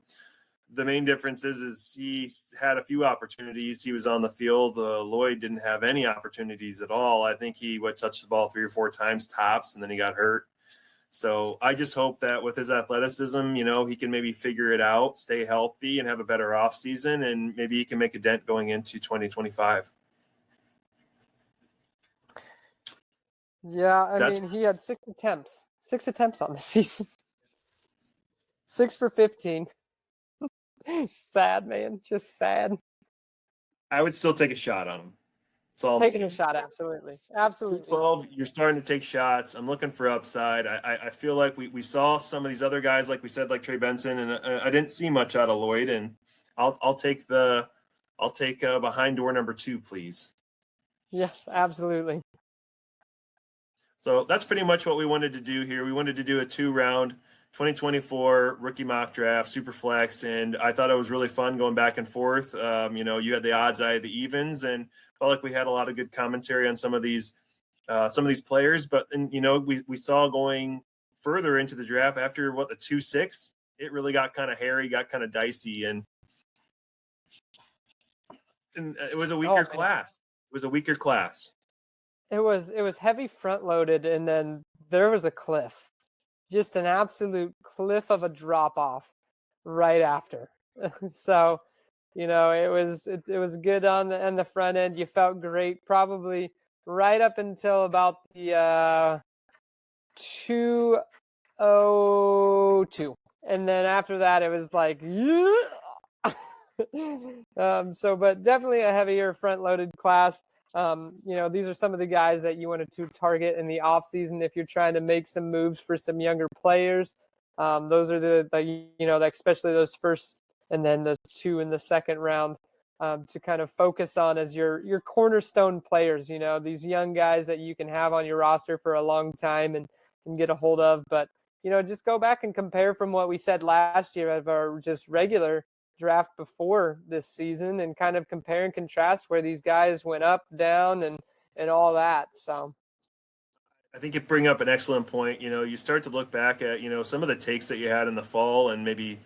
Speaker 1: The main difference is he had a few opportunities. He was on the field. Lloyd didn't have any opportunities at all. I think he touched the ball 3 or 4 times tops, and then he got hurt. So I just hope that with his athleticism, he can maybe figure it out, stay healthy, and have a better offseason, and maybe he can make a dent going into 2025.
Speaker 2: Yeah, I mean, he had 6 attempts on the season. 6 for 15. Sad, man. Just sad.
Speaker 1: I would still take a shot on him.
Speaker 2: Taking a shot, absolutely.
Speaker 1: 12, you're starting to take shots. I'm looking for upside. I feel like we saw some of these other guys, like we said, like Trey Benson, and I didn't see much out of Lloyd. And I'll take behind door number 2, please.
Speaker 2: Yes, absolutely.
Speaker 1: So that's pretty much what we wanted to do here. We wanted to do a 2-round 2024 rookie mock draft, Superflex, and I thought it was really fun going back and forth. You had the odds, I had the evens, and felt like we had a lot of good commentary on some of these players. But then, we saw going further into the draft after the 2-6, it really got kind of hairy, got kind of dicey, and it was a weaker class. It was a weaker class.
Speaker 2: It was heavy front loaded, and then there was a cliff. Just an absolute cliff of a drop off right after. So, it was good on the front end. You felt great probably right up until about the 202. And then after that it was like but definitely a heavier front loaded class. These are some of the guys that you wanted to target in the off season if you're trying to make some moves for some younger players. Those are especially those first and then the 2 in the second round to kind of focus on as your cornerstone players. These young guys that you can have on your roster for a long time and get a hold of. But just go back and compare from what we said last year of our just regular draft before this season and kind of compare and contrast where these guys went up, down, and all that. So
Speaker 1: I think you bring up an excellent point. You start to look back at, some of the takes that you had in the fall and maybe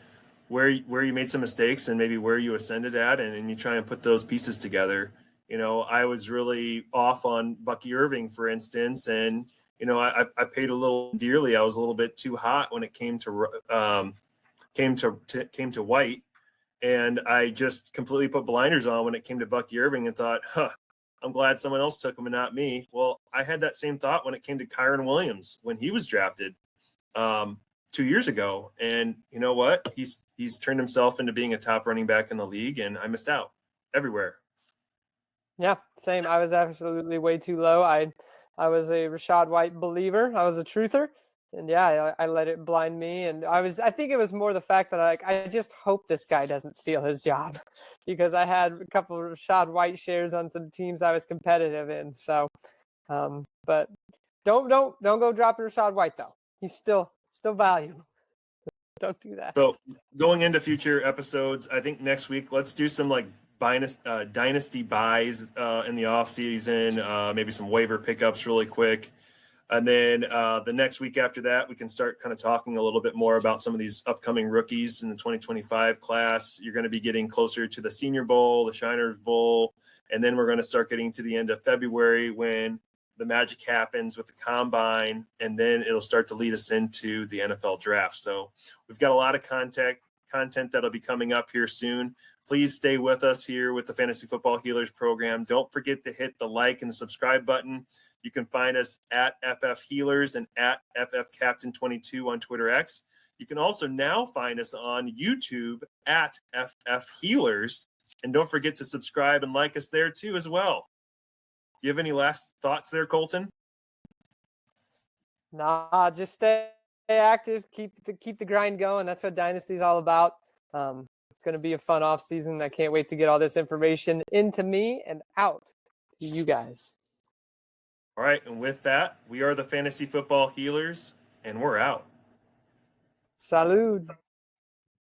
Speaker 1: where you made some mistakes and maybe where you ascended at, and you try and put those pieces together. I was really off on Bucky Irving, for instance, and, I paid a little dearly. I was a little bit too hot when it came to White. And I just completely put blinders on when it came to Bucky Irving and thought, I'm glad someone else took him and not me. Well, I had that same thought when it came to Kyron Williams when he was drafted 2 years ago. And you know what? He's turned himself into being a top running back in the league, and I missed out everywhere.
Speaker 2: Yeah, same. I was absolutely way too low. I was a Rachaad White believer. I was a truther. And yeah, I let it blind me. And I think it was more the fact that I just hope this guy doesn't steal his job because I had a couple of Rachaad White shares on some teams I was competitive in. So, but don't go dropping Rachaad White though. He's still valuable. Don't do that.
Speaker 1: So going into future episodes, I think next week, let's do some dynasty buys in the off season, maybe some waiver pickups really quick. And then the next week after that, we can start kind of talking a little bit more about some of these upcoming rookies in the 2025 class. You're going to be getting closer to the Senior Bowl, the Shiners Bowl, and then we're going to start getting to the end of February when the magic happens with the combine, and then it'll start to lead us into the NFL draft. So we've got a lot of content that'll be coming up here soon. Please stay with us here with the Fantasy Football Healers program. Don't forget to hit the like and the subscribe button. You can find us at FF Healers and at FF Captain 22 on Twitter X. You can also now find us on YouTube at FF Healers. And don't forget to subscribe and like us there too as well. Do you have any last thoughts there, Colten?
Speaker 2: Nah, just stay active, keep the grind going. That's what Dynasty is all about. It's going to be a fun off season. I can't wait to get all this information into me and out to you guys.
Speaker 1: All right, and with that, we are the Fantasy Football Healers, and we're out.
Speaker 2: Salud.